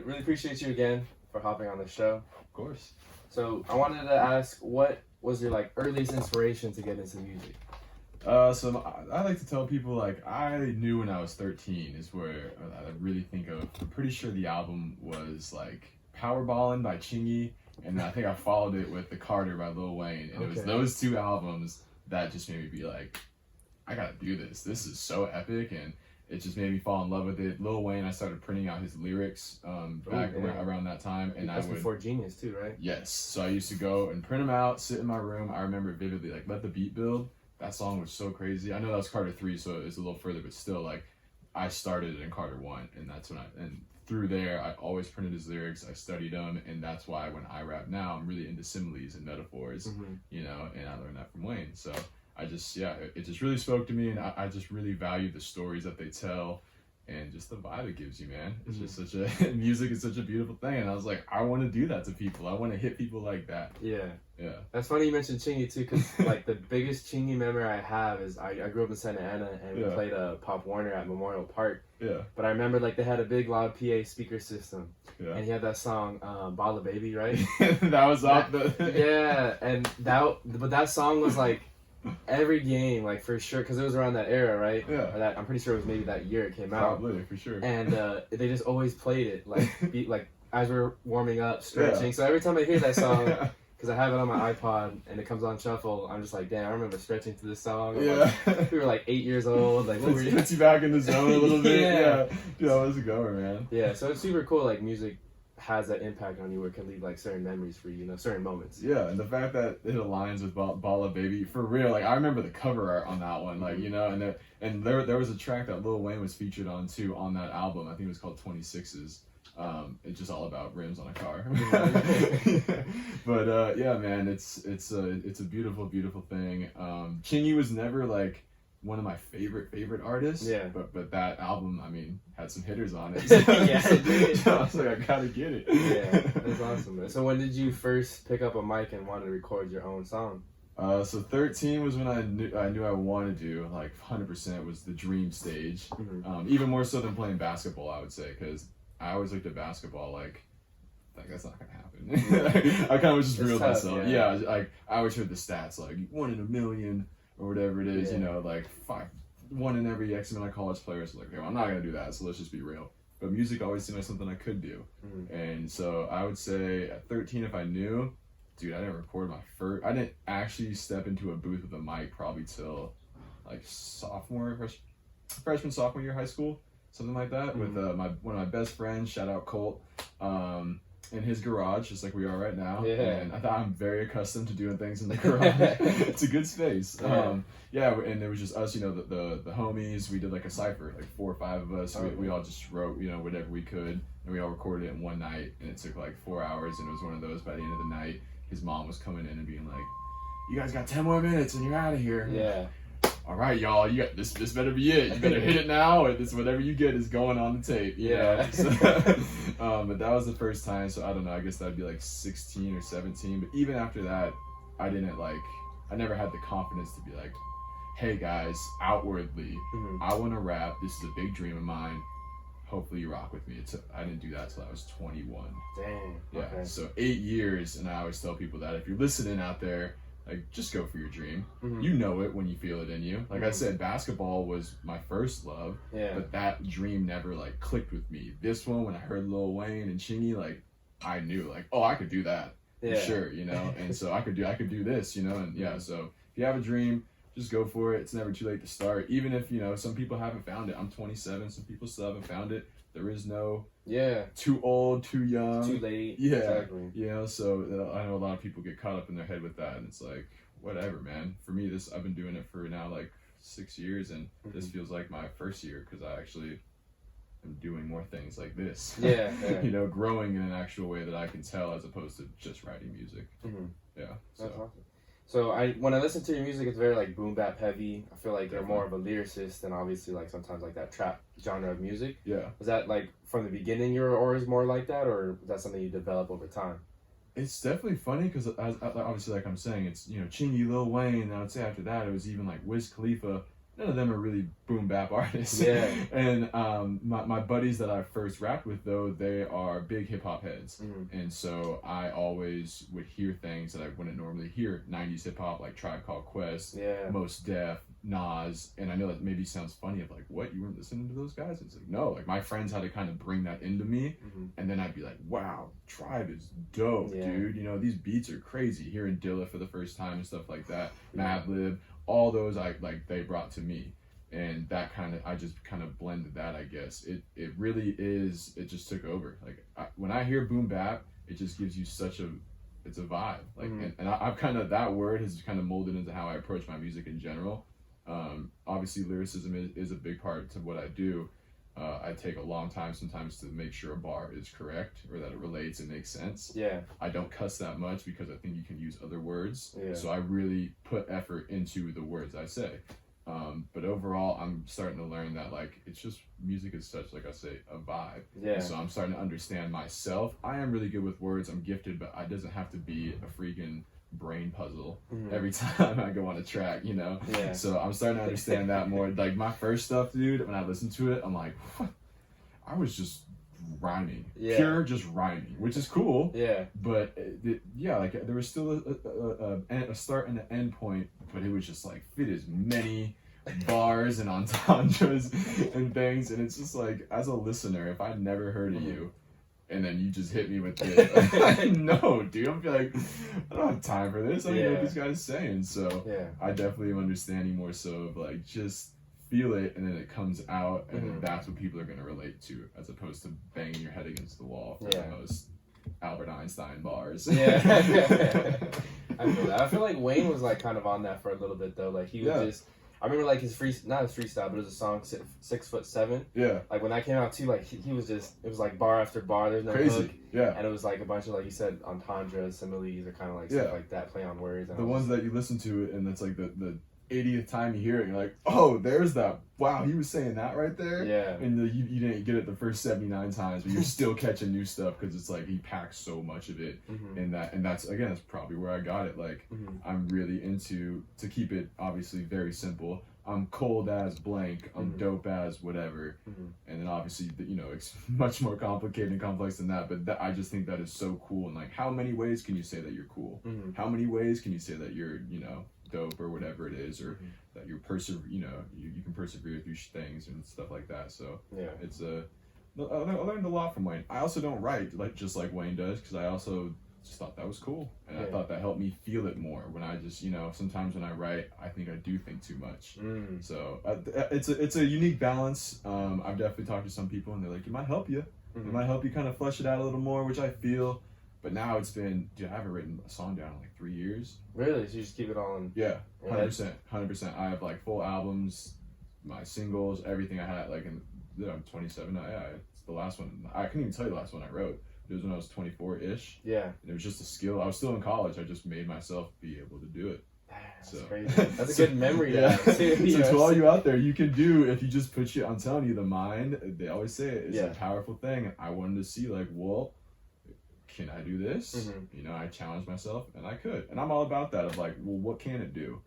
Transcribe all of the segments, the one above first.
really appreciate you again for hopping on the show. Of course. So I wanted to ask, what was your like earliest inspiration to get into music? So I like to tell people like I knew when I was 13 is where I really think of. I'm pretty sure the album was like Powerballin' by Chingy, and I think I followed it with The Carter by Lil Wayne, and it was those two albums that just made me be like, I gotta do this. This is so epic, and it just made me fall in love with it. Lil Wayne, I started printing out his lyrics around that time, and that's before Genius too, right? Yes. So I used to go and print them out, sit in my room. I remember vividly, like Let the Beat Build. That song was so crazy. I know that was Carter 3, so it's a little further, but still, like, I started in Carter 1, and that's when and through there, I always printed his lyrics. I studied them, and that's why when I rap now, I'm really into similes and metaphors, you know, and I learned that from Wayne. So I just, it just really spoke to me, and I just really value the stories that they tell and just the vibe it gives you, man. It's just such a, music is such a beautiful thing, and I was like, I want to do that to people. I want to hit people like that. Yeah. Yeah. That's funny you mentioned Chingy too, because like the biggest Chingy memory I have is I grew up in Santa Ana, and we played Pop Warner at Memorial Park. Yeah. But I remember like they had a big loud PA speaker system. Yeah. And he had that song Bala Baby, right? That was off the Yeah, and that song was like every game, like for sure, because it was around that era, right? Yeah. I'm pretty sure it was maybe that year it came out. Probably, for sure. And they just always played it, like as we were warming up, stretching. So every time I hear that song, because I have it on my iPod and it comes on shuffle, I'm just like, damn, I remember stretching to this song. Like, we were like 8 years old. Like, puts you back in the zone a little bit. Yeah. Dude, that was a goer, man. Yeah, so it's super cool. Like music has that impact on you where it can leave like certain memories for you, you know, certain moments. Yeah, and the fact that it aligns with Bala Baby, for real, like I remember the cover art on that one, like, you know, and there was a track that Lil Wayne was featured on too on that album. I think it was called 26s. It's just all about rims on a car. But yeah, man, it's a beautiful thing. Chingy was never like one of my favorite artists. Yeah. But that album, I mean, had some hitters on it. So, so I was like, I gotta get it. Yeah, that's awesome, man. So when did you first pick up a mic and want to record your own song? So 13 was when I knew I wanted to, like 100% was the dream stage. Even more so than playing basketball, I would say, because I always looked at basketball like that's not gonna happen. I kind of was just real myself. Yeah, like I always heard the stats like 1 in a million or whatever it is. You know, like 1 in every X amount of college players. So like, okay, well, I'm not gonna do that. So let's just be real. But music always seemed like something I could do, and so I would say at 13, if I knew, dude, I didn't record my first. I didn't actually step into a booth with a mic probably till like freshman sophomore year of high school. Something like that, with one of my best friends, shout out Colt, in his garage, just like we are right now. And I thought I'm very accustomed to doing things in the garage. It's a good space. And it was just us, you know, the homies. We did like a cypher, like 4 or 5 of us. We all just wrote, you know, whatever we could, and we all recorded it in one night. And it took like 4 hours, and it was one of those. By the end of the night, his mom was coming in and being like, "You guys got 10 more minutes, and you're out of here." Yeah. All right, y'all, you got this better be it. You better hit it now, or this whatever you get is going on the tape. You know? So, but that was the first time, so I don't know, I guess that'd be like 16 or 17. But even after that, I never had the confidence to be like, hey guys, outwardly, I want to rap. This is a big dream of mine. Hopefully you rock with me. I didn't do that till I was 21. Dang. Yeah. Okay. So 8 years, and I always tell people that if you're listening out there, like, just go for your dream. You know it when you feel it in you. Like I said, basketball was my first love, but that dream never, like, clicked with me. This one, when I heard Lil Wayne and Chingy, like, I knew, like, oh, I could do that. For sure, you know? And so I could do this, you know? And, yeah, so if you have a dream, just go for it. It's never too late to start. Even if, you know, some people haven't found it. I'm 27. Some people still haven't found it. There is no too old, too young, too late. Yeah, exactly. You know, so I know a lot of people get caught up in their head with that, and it's like, whatever, man. For me, I've been doing it for now like 6 years, and this feels like my first year because I actually am doing more things like this. Yeah. You know, growing in an actual way that I can tell as opposed to just writing music. Yeah. That's awesome. So when I listen to your music, it's very like boom bap heavy. I feel like you're more of a lyricist than obviously like sometimes like that trap genre of music. Yeah. Was that like from the beginning you were always more like that, or was that something you develop over time? It's definitely funny because obviously, like I'm saying, it's, you know, Chingy, Lil Wayne, and I would say after that it was even like Wiz Khalifa. none of them are really boom bap artists. Yeah. And my buddies that I first rapped with, though, they are big hip hop heads. And so I always would hear things that I wouldn't normally hear. 90s hip hop, like Tribe Called Quest, Mos Def, Nas. And I know that maybe sounds funny of like, what, you weren't listening to those guys? It's like, no, like my friends had to kind of bring that into me. And then I'd be like, wow, Tribe is dope, dude. You know, these beats are crazy. Hearing Dilla for the first time and stuff like that, Madlib, all those they brought to me. And that I just kind of blended that, I guess. It really is, it just took over. Like when I hear boom bap, it just gives you it's a vibe. Like, and I've kind of, that word has kind of molded into how I approach my music in general. Obviously lyricism is a big part to what I do. I take a long time sometimes to make sure a bar is correct or that it relates and makes sense. Yeah. I don't cuss that much because I think you can use other words. Yeah. So I really put effort into the words I say. But overall, I'm starting to learn that like it's just music is such, like I say, a vibe. Yeah. And so I'm starting to understand myself. I am really good with words. I'm gifted, but it doesn't have to be a freaking brain puzzle every time I go on a track, you know? Yeah. So I'm starting to understand that more. Like my first stuff, dude, when I listen to it, I'm like, what? I was just rhyming, pure just rhyming, which is cool. Yeah. But like there was still a start and an end point, but it was just like fit as many bars and entendres and things, and it's just like, as a listener, if I'd never heard of you, and then you just hit me with this, no, dude, I'm like, I don't have time for this. I don't know what this guy's saying. So I definitely am understanding more so of like just feel it, and then it comes out, and then that's what people are going to relate to, as opposed to banging your head against the wall for the most Albert Einstein bars. I feel that. I feel like Wayne was like kind of on that for a little bit though. Like he was just, I remember like not his freestyle, but it was a song 6'7". Yeah. Like when that came out too, like he was just, it was like bar after bar. There's no hook. Yeah. And it was like a bunch of, like you said, entendres, similes, or kind of like stuff like that, play on words. The ones that you listen to it, and it's like the 80th time you hear it, you're like, oh, there's that. Wow, he was saying that right there. Yeah. And you didn't get it the first 79 times, but you're still catching new stuff because it's like he packs so much of it in that. And that's probably where I got it. Like I'm really into, to keep it obviously very simple, I'm cold as blank, I'm dope as whatever. And then obviously, you know, it's much more complicated and complex than that, but I just think that is so cool. And like, how many ways can you say that you're cool? How many ways can you say that you're, you know, dope or whatever it is, or that you're you can persevere through things and stuff like that. So it's I learned a lot from Wayne. I also don't write just like Wayne does, because I also just thought that was cool, and I thought that helped me feel it more. When I just, you know, sometimes when I write, I think I do think too much. So it's a unique balance. I've definitely talked to some people, and they're like, it might help you. It might help you kind of flesh it out a little more, which I feel. But now it's been, dude, I haven't written a song down in like 3 years. Really? So you just keep it all in? Yeah, 100%. I have like full albums, my singles, everything I had. Like, I'm 27 now. Yeah, it's the last one. I couldn't even tell you the last one I wrote. It was when I was 24-ish. Yeah. And it was just a skill. I was still in college. I just made myself be able to do it. That's crazy. That's a good memory to have. So to all you out there, you can do, if you just put I'm telling you, the mind, they always say it, is a powerful thing. I wanted to see like, well, can I do this? You know, I challenged myself, and I could. And I'm all about that, of like, well, what can it do?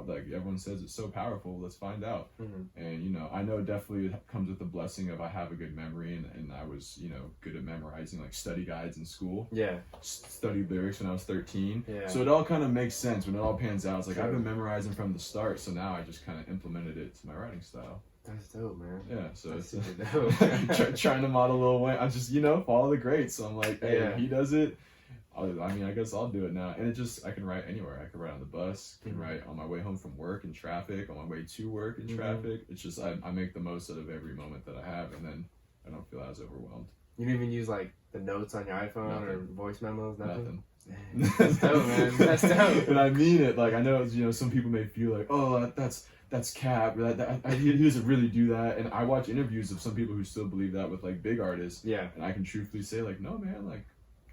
Like everyone says it's so powerful, let's find out. And, you know, I know definitely it comes with the blessing of I have a good memory, and I was, you know, good at memorizing like study guides in school. Yeah. Studied lyrics when I was 13. Yeah. So it all kind of makes sense when it all pans out. It's like I've been memorizing from the start, so now I just kind of implemented it to my writing style. That's dope, man. Yeah, so it's dope. Trying to model Lil Wayne. I just, you know, follow the greats. So I'm like, hey, if he does it, I mean, I guess I'll do it now. And it just, I can write anywhere. I can write on the bus, I can write on my way home from work in traffic, on my way to work in traffic. It's just, I make the most out of every moment that I have, and then I don't feel as overwhelmed. You didn't even use like the notes on your iPhone or voice memos? Nothing. That's dope, man. That's dope. And I mean it. Like, I know, you know, some people may feel like, oh, that's cap. He doesn't really do that. And I watch interviews of some people who still believe that with like big artists. Yeah. And I can truthfully say like, no, man, like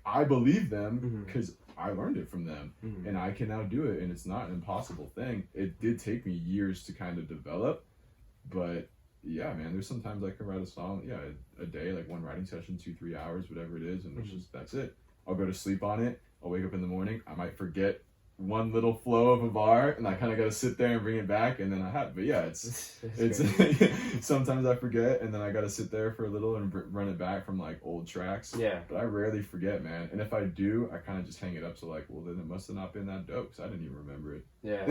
I believe them because I learned it from them, and I can now do it. And it's not an impossible thing. It did take me years to kind of develop, but yeah, man, there's sometimes I can write a song, a day, like one writing session, 2-3 hours, whatever it is. And it's just, that's it. I'll go to sleep on it. I'll wake up in the morning. I might forget one little flow of a bar, and I kind of got to sit there and bring it back, and then I have. But yeah, it's sometimes I forget, and then I got to sit there for a little and run it back from like old tracks. Yeah. But I rarely forget, man. And if I do, I kind of just hang it up. So like, well, then it must have not been that dope, because I didn't even remember it. Yeah.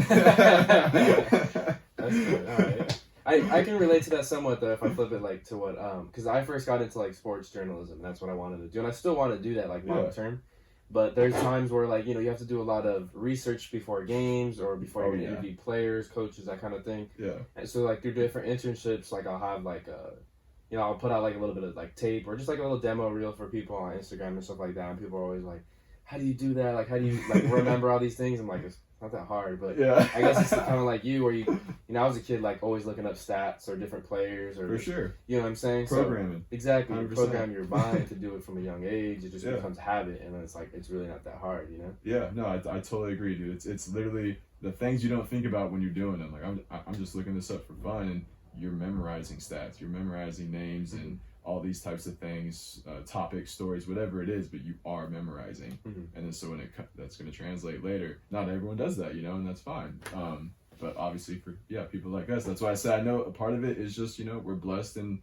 That's good. All right. I can relate to that somewhat though if I flip it like to what because I first got into like sports journalism, and that's what I wanted to do, and I still want to do that like long term. But there's times where like you have to do a lot of research before games or before you interview players, coaches, that kind of thing. Yeah. And so like through different internships, like I'll have like I'll put out like a little bit of like tape or just like a little demo reel for people on Instagram and stuff like that, and people are always like, how do you do that? Like how do you like remember all these things? I'm like, it's not that hard, but yeah. I guess it's kind of like you where you I was a kid like always looking up stats or different players or for sure. You know what I'm saying? Programming. So, exactly. 100%. You program your mind to do it from a young age. It just becomes habit, and then it's like it's really not that hard, Yeah, no, I totally agree, dude. It's literally the things you don't think about when you're doing them. Like I'm just looking this up for fun, and you're memorizing stats, you're memorizing names and all these types of things, topics, stories, whatever it is, but you are memorizing. And then so when that's going to translate later, not everyone does that, and that's fine. But obviously for people like us, that's why I said I know a part of it is just we're blessed in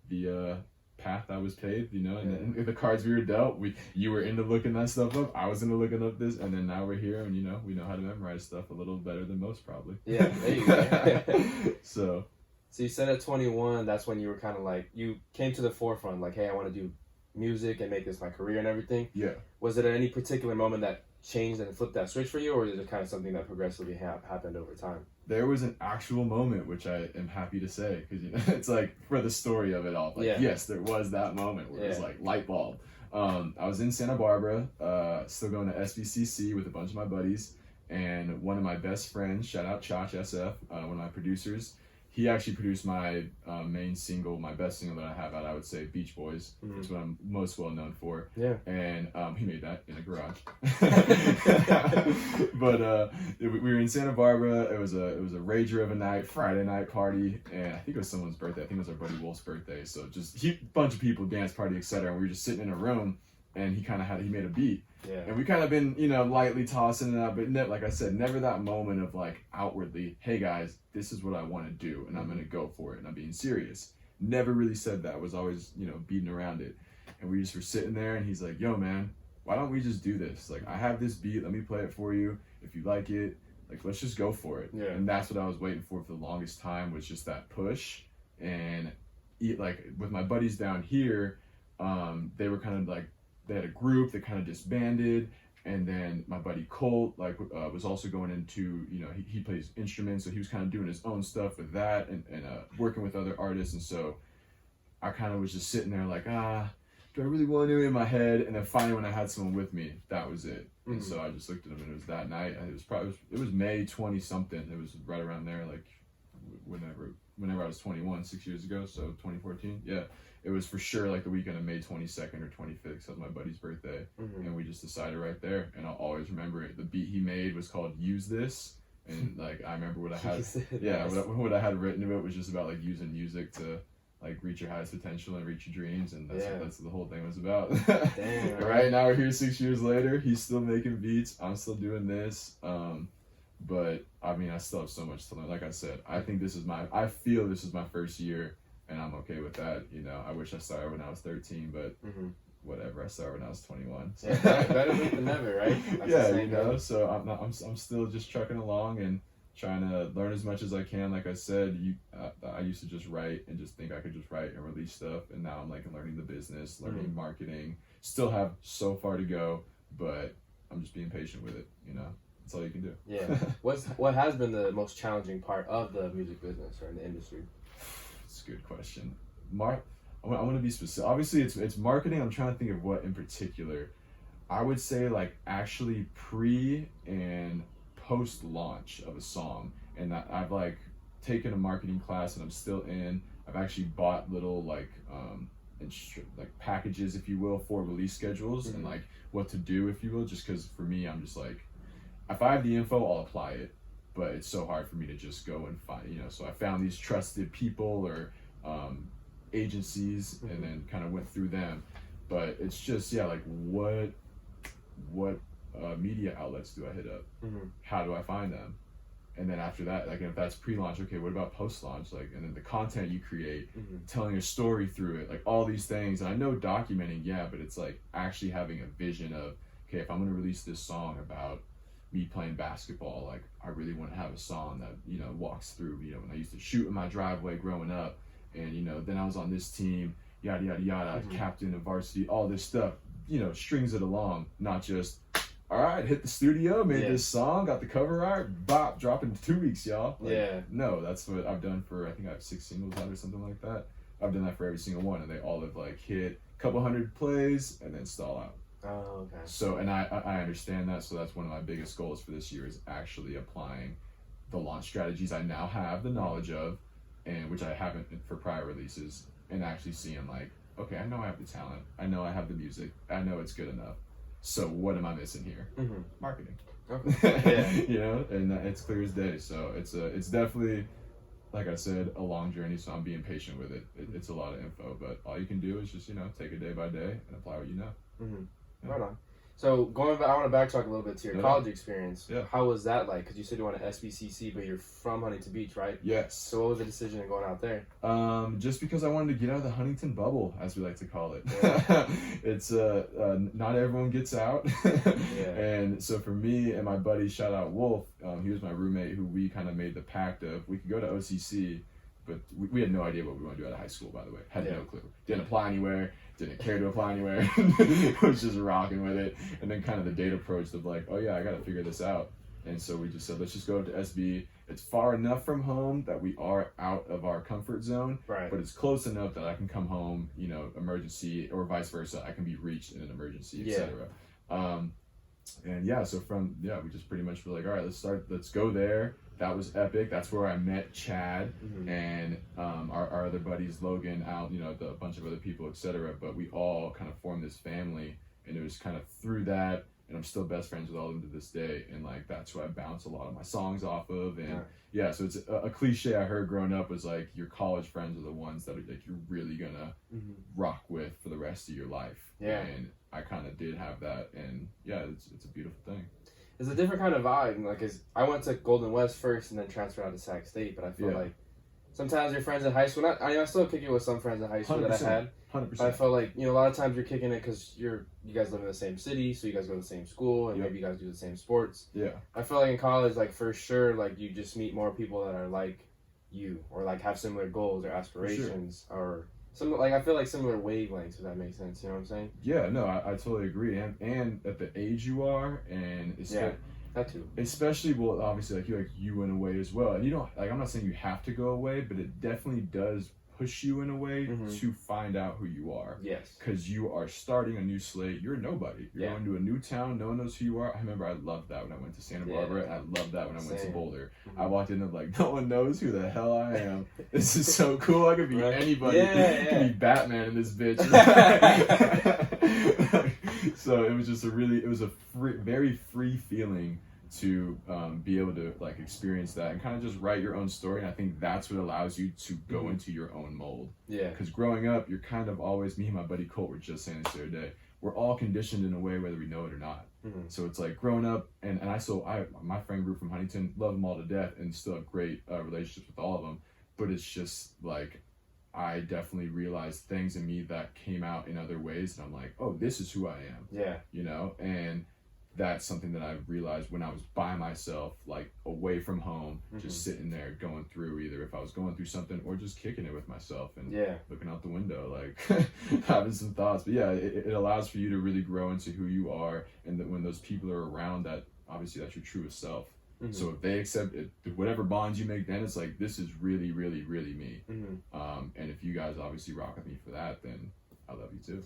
the path I was paved, and the cards we were dealt. You were into looking that stuff up, I was into looking up this, and then now we're here, and we know how to memorize stuff a little better than most probably. Yeah, there you go. So you said at 21, that's when you were kind of like, you came to the forefront, like, hey, I want to do music and make this my career and everything. Yeah. Was it at any particular moment that changed and flipped that switch for you, or is it kind of something that progressively happened over time? There was an actual moment, which I am happy to say, because it's like for the story of it all. Like, yes, there was that moment where it was like light bulb. I was in Santa Barbara, still going to SVCC with a bunch of my buddies, and one of my best friends, shout out Chach SF, one of my producers. He actually produced my main single, my best single that I have out, I would say, Beach Boys. That's what I'm most well known for. Yeah. And he made that in a garage. But we were in Santa Barbara. It was a rager of a night, Friday night party, and I think it was someone's birthday. I think it was our buddy Wolf's birthday. So just a bunch of people, dance party, etc. And we were just sitting in a room, and he made a beat. Yeah. And we kind of been, lightly tossing it up, but like I said, never that moment of like outwardly, hey guys, this is what I want to do, and I'm going to go for it, and I'm being serious. Never really said that. Was always, beating around it. And we just were sitting there, and he's like, yo, man, why don't we just do this? Like, I have this beat, let me play it for you. If you like it, like, let's just go for it. Yeah. And that's what I was waiting for the longest time, was just that push. And like with my buddies down here, they were kind of like, they had a group that kind of disbanded, and then my buddy Colt was also going into he plays instruments, so he was kind of doing his own stuff with that and working with other artists, and so I kind of was just sitting there like, do I really want to in my head? And then finally when I had someone with me, that was it. And so I just looked at him, and it was that night, and it was May 20 something. It was right around there, like whenever I was 21, 6 years ago, so 2014. Yeah. It was for sure like the weekend of May 22nd or 25th. That was my buddy's birthday. And we just decided right there. And I'll always remember it. The beat he made was called Use This. And like, I remember what I had. Yeah, what I had written to it was just about like using music to like reach your highest potential and reach your dreams. And that's what the whole thing was about. Damn. Right now we're here 6 years later. He's still making beats. I'm still doing this. But I mean, I still have so much to learn. Like I said, I feel this is my first year. And I'm okay with that, I wish I started when I was 13, but whatever. I started when I was 21. So. Yeah, better late than never, right? That's So I'm still just trucking along and trying to learn as much as I can. Like I said, I used to just write and just think I could just write and release stuff, and now I'm like learning the business, learning marketing. Still have so far to go, but I'm just being patient with it. That's all you can do. Yeah. What has been the most challenging part of the music business or in the industry? It's a good question. I want to be specific. Obviously, it's marketing. I'm trying to think of what in particular. I would say like actually pre and post launch of a song, and that I've like taken a marketing class, and I'm still in. I've actually bought little like packages, if you will, for release schedules and like what to do, if you will. Just because for me, I'm just like, if I have the info, I'll apply it. But it's so hard for me to just go and find, so I found these trusted people or agencies and then kind of went through them. But it's just, like what media outlets do I hit up? Mm-hmm. How do I find them? And then after that, like if that's pre-launch, okay, what about post-launch? Like, and then the content you create, telling a story through it, like all these things. And I know documenting, yeah, but it's like actually having a vision of, okay, if I'm going to release this song about me playing basketball, like I really want to have a song that, you know, walks through, you know, when I used to shoot in my driveway growing up, and, you know, then I was on this team, yada, yada, yada, captain of varsity, all this stuff, you know, strings it along, not just, all right, hit the studio, made this song, got the cover art, bop, drop in 2 weeks, y'all. Like, no, that's what I've done for, I think I have 6 singles out or something like that. I've done that for every single one, and they all have like hit a couple hundred plays and then stall out. Oh, okay. So, and I understand that, so that's one of my biggest goals for this year is actually applying the launch strategies I now have the knowledge of, and which I haven't for prior releases, and actually seeing like, okay, I know I have the talent, I know I have the music, I know it's good enough. So what am I missing here? Marketing. Okay. You know, and it's clear as day. So it's definitely, like I said, a long journey. So I'm being patient with it. It's a lot of info, but all you can do is just, you know, take it day by day and apply what you know. Right on. So going back, I want to backtrack a little bit to your college experience. Yeah. How was that like? Because you said you went to SBCC, but you're from Huntington Beach, right? Yes. So what was the decision in going out there? Just because I wanted to get out of the Huntington bubble, as we like to call it. Yeah. It's not everyone gets out. And so for me and my buddy, shout out Wolf, he was my roommate who we kind of made the pact of we could go to OCC, but we had no idea what we wanted to do out of high school, by the way. Had no clue. Didn't apply anywhere. Didn't care to apply anywhere. Was just rocking with it. And then kind of the date approach of like, oh yeah, I got to figure this out. And so we just said, let's just go to SB. It's far enough from home that we are out of our comfort zone, but it's close enough that I can come home, you know, emergency, or vice versa. I can be reached in an emergency, etc. And yeah, so we just pretty much were like, all right, let's go there. That was epic. That's where I met Chad and our other buddies, Logan, Al, you know, a bunch of other people, etc. But we all kind of formed this family, and it was kind of through that, and I'm still best friends with all of them to this day. And like, that's who I bounce a lot of my songs off of. And so it's a cliche I heard growing up was like, your college friends are the ones that are, like, you're really gonna rock with for the rest of your life. And I kind of did have that, and it's a beautiful thing. It's a different kind of vibe. Like, I went to Golden West first and then transferred out to Sac State, but I feel like sometimes your friends in high school, I still kick it with some friends in high school 100%, that I had. 100%. I felt like, you know, a lot of times you're kicking it because you guys live in the same city, so you guys go to the same school, and maybe you guys do the same sports. I feel like in college, like, for sure, like, you just meet more people that are like you, or like have similar goals or aspirations, or some, like, I feel like similar wavelengths, if that makes sense. You know what I'm saying? Yeah, no, I totally agree. And at the age you are, and that too. Especially, well, obviously, like you went away as well, and you don't, like, I'm not saying you have to go away, but it definitely does push you in a way to find out who you are. Yes. Because you are starting a new slate. You're nobody. You're going to a new town. No one knows who you are. I remember I loved that when I went to Santa Barbara. And I loved that when I went to Boulder. I walked in and like, no one knows who the hell I am. This is so cool. I could be anybody. I could be Batman in this bitch. So it was just a very free feeling to be able to like experience that and kind of just write your own story. And I think that's what allows you to go into your own mold. Because growing up, you're kind of always, me and my buddy Colt were just saying this the other day, we're all conditioned in a way whether we know it or not. So it's like growing up, and my friend group from Huntington, love them all to death and still have great relationships with all of them. But it's just like, I definitely realized things in me that came out in other ways. And I'm like, oh, this is who I am. You know, and that's something that I realized when I was by myself, like away from home, just sitting there going through, either if I was going through something or just kicking it with myself and looking out the window, like having some thoughts. But it allows for you to really grow into who you are. And that when those people are around, that obviously that's your truest self. So if they accept it, whatever bonds you make, then it's like, this is really, really, really me. And if you guys obviously rock with me for that, then I love you too.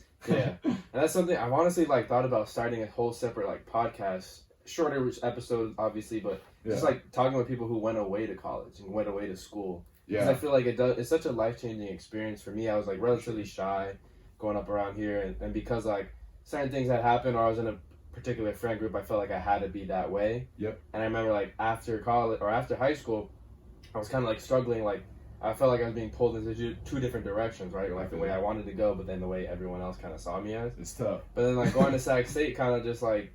And that's something I've honestly like thought about starting a whole separate like podcast, shorter episodes obviously, but just like talking with people who went away to college and went away to school. Because I feel like it's such a life-changing experience for me. I was like relatively shy going up around here, and because like certain things had happened, or I was in a particular friend group, I felt like I had to be that way. And I remember like after college or after high school, I was kind of like struggling, like I felt like I was being pulled into two different directions, right? Like the way I wanted to go, but then the way everyone else kind of saw me as. It's tough. But then like going to Sac State kind of just like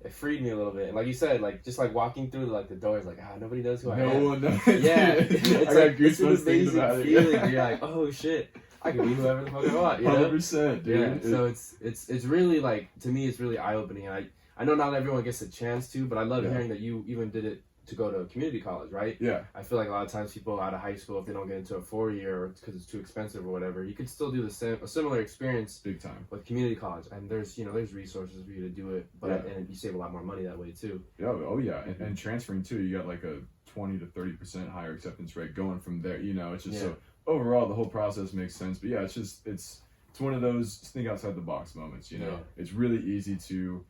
it freed me a little bit. And like you said, like just like walking through like the doors, like nobody knows who I am. No one knows. Yeah, it's like it's an amazing about feeling. You're like, oh shit, I can be whoever the fuck I want. You know? 100%, dude. Yeah. So it's really like, to me, it's really eye opening. And I know not everyone gets a chance to, but I love hearing that you even did it to go to community college, right? Yeah. I feel like a lot of times people out of high school, if they don't get into a 4-year or because it's too expensive or whatever, you could still do a similar experience big time with community college. And there's resources for you to do it, but and you save a lot more money that way too. Yeah. Oh yeah. And transferring too, you got like a 20 to 30% higher acceptance rate going from there. You know, it's just so overall the whole process makes sense. But yeah, it's one of those think outside the box moments. You know, it's really easy to,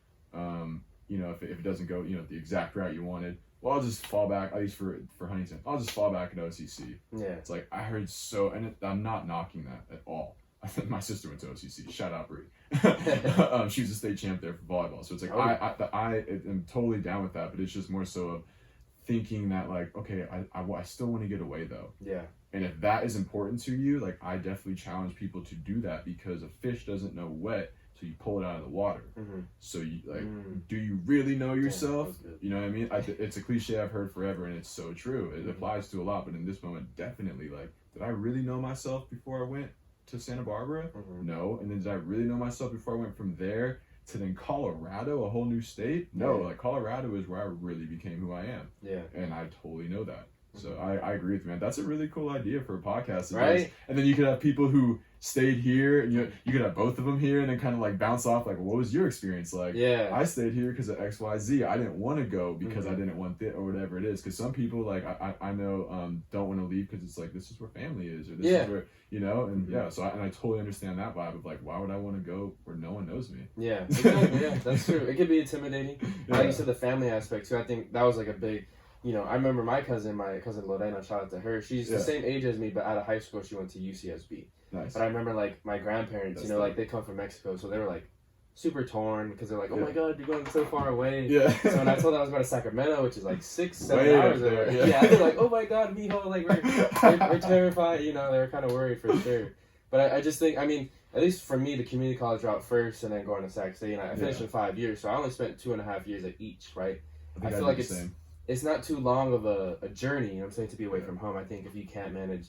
you know, if it doesn't go, you know, the exact route you wanted. Well, I'll just fall back, at least for Huntington, I'll just fall back at OCC. Yeah. It's like, I heard and I'm not knocking that at all. I think my sister went to OCC. Shout out, Brie. She was a state champ there for volleyball. So it's like, I am totally down with that, but it's just more so of thinking that, like, okay, I still want to get away, though. Yeah. And if that is important to you, like, I definitely challenge people to do that, because a fish doesn't know wet. So you pull it out of the water. Mm-hmm. So you do you really know yourself? You know what I mean? It's a cliche I've heard forever, and it's so true. It applies to a lot, but in this moment, definitely. Like, did I really know myself before I went to Santa Barbara? No. And then did I really know myself before I went from there to then Colorado, a whole new state? No. Like, Colorado is where I really became who I am. Yeah. And I totally know that. So I agree with you, man. That's a really cool idea for a podcast, right? And then you could have people who stayed here, and you could have both of them here, and then kind of like bounce off, like, what was your experience like? Yeah, I stayed here because of XYZ. I didn't want to go because I didn't want it, or whatever it is. Because some people, like, I know don't want to leave because it's like, this is where family is, or this is where, you know, and so I totally understand that vibe of like, why would I want to go where no one knows me? Yeah, exactly. Yeah, that's true. It can be intimidating. Like you said, the family aspect too. I think that was like a big. You know, I remember my cousin Lorena, shout out to her. She's the same age as me, but out of high school, she went to UCSB. Nice. But I remember, like, my grandparents, you know, like, they come from Mexico, so they were, like, super torn, because they're like, oh my God, you're going so far away. Yeah. So when I told them I was going to Sacramento, which is, like, 6-7 hours away, they're like, oh my God, mijo, like, we're terrified, you know, they were kind of worried for sure. But I just think, I mean, at least for me, the community college route first, and then going to Sac State, and I finished in 5 years, so I only spent 2.5 years at each, right? I feel like it's not too long of a journey, you know what I'm saying, to be away from home. I think if you can't manage,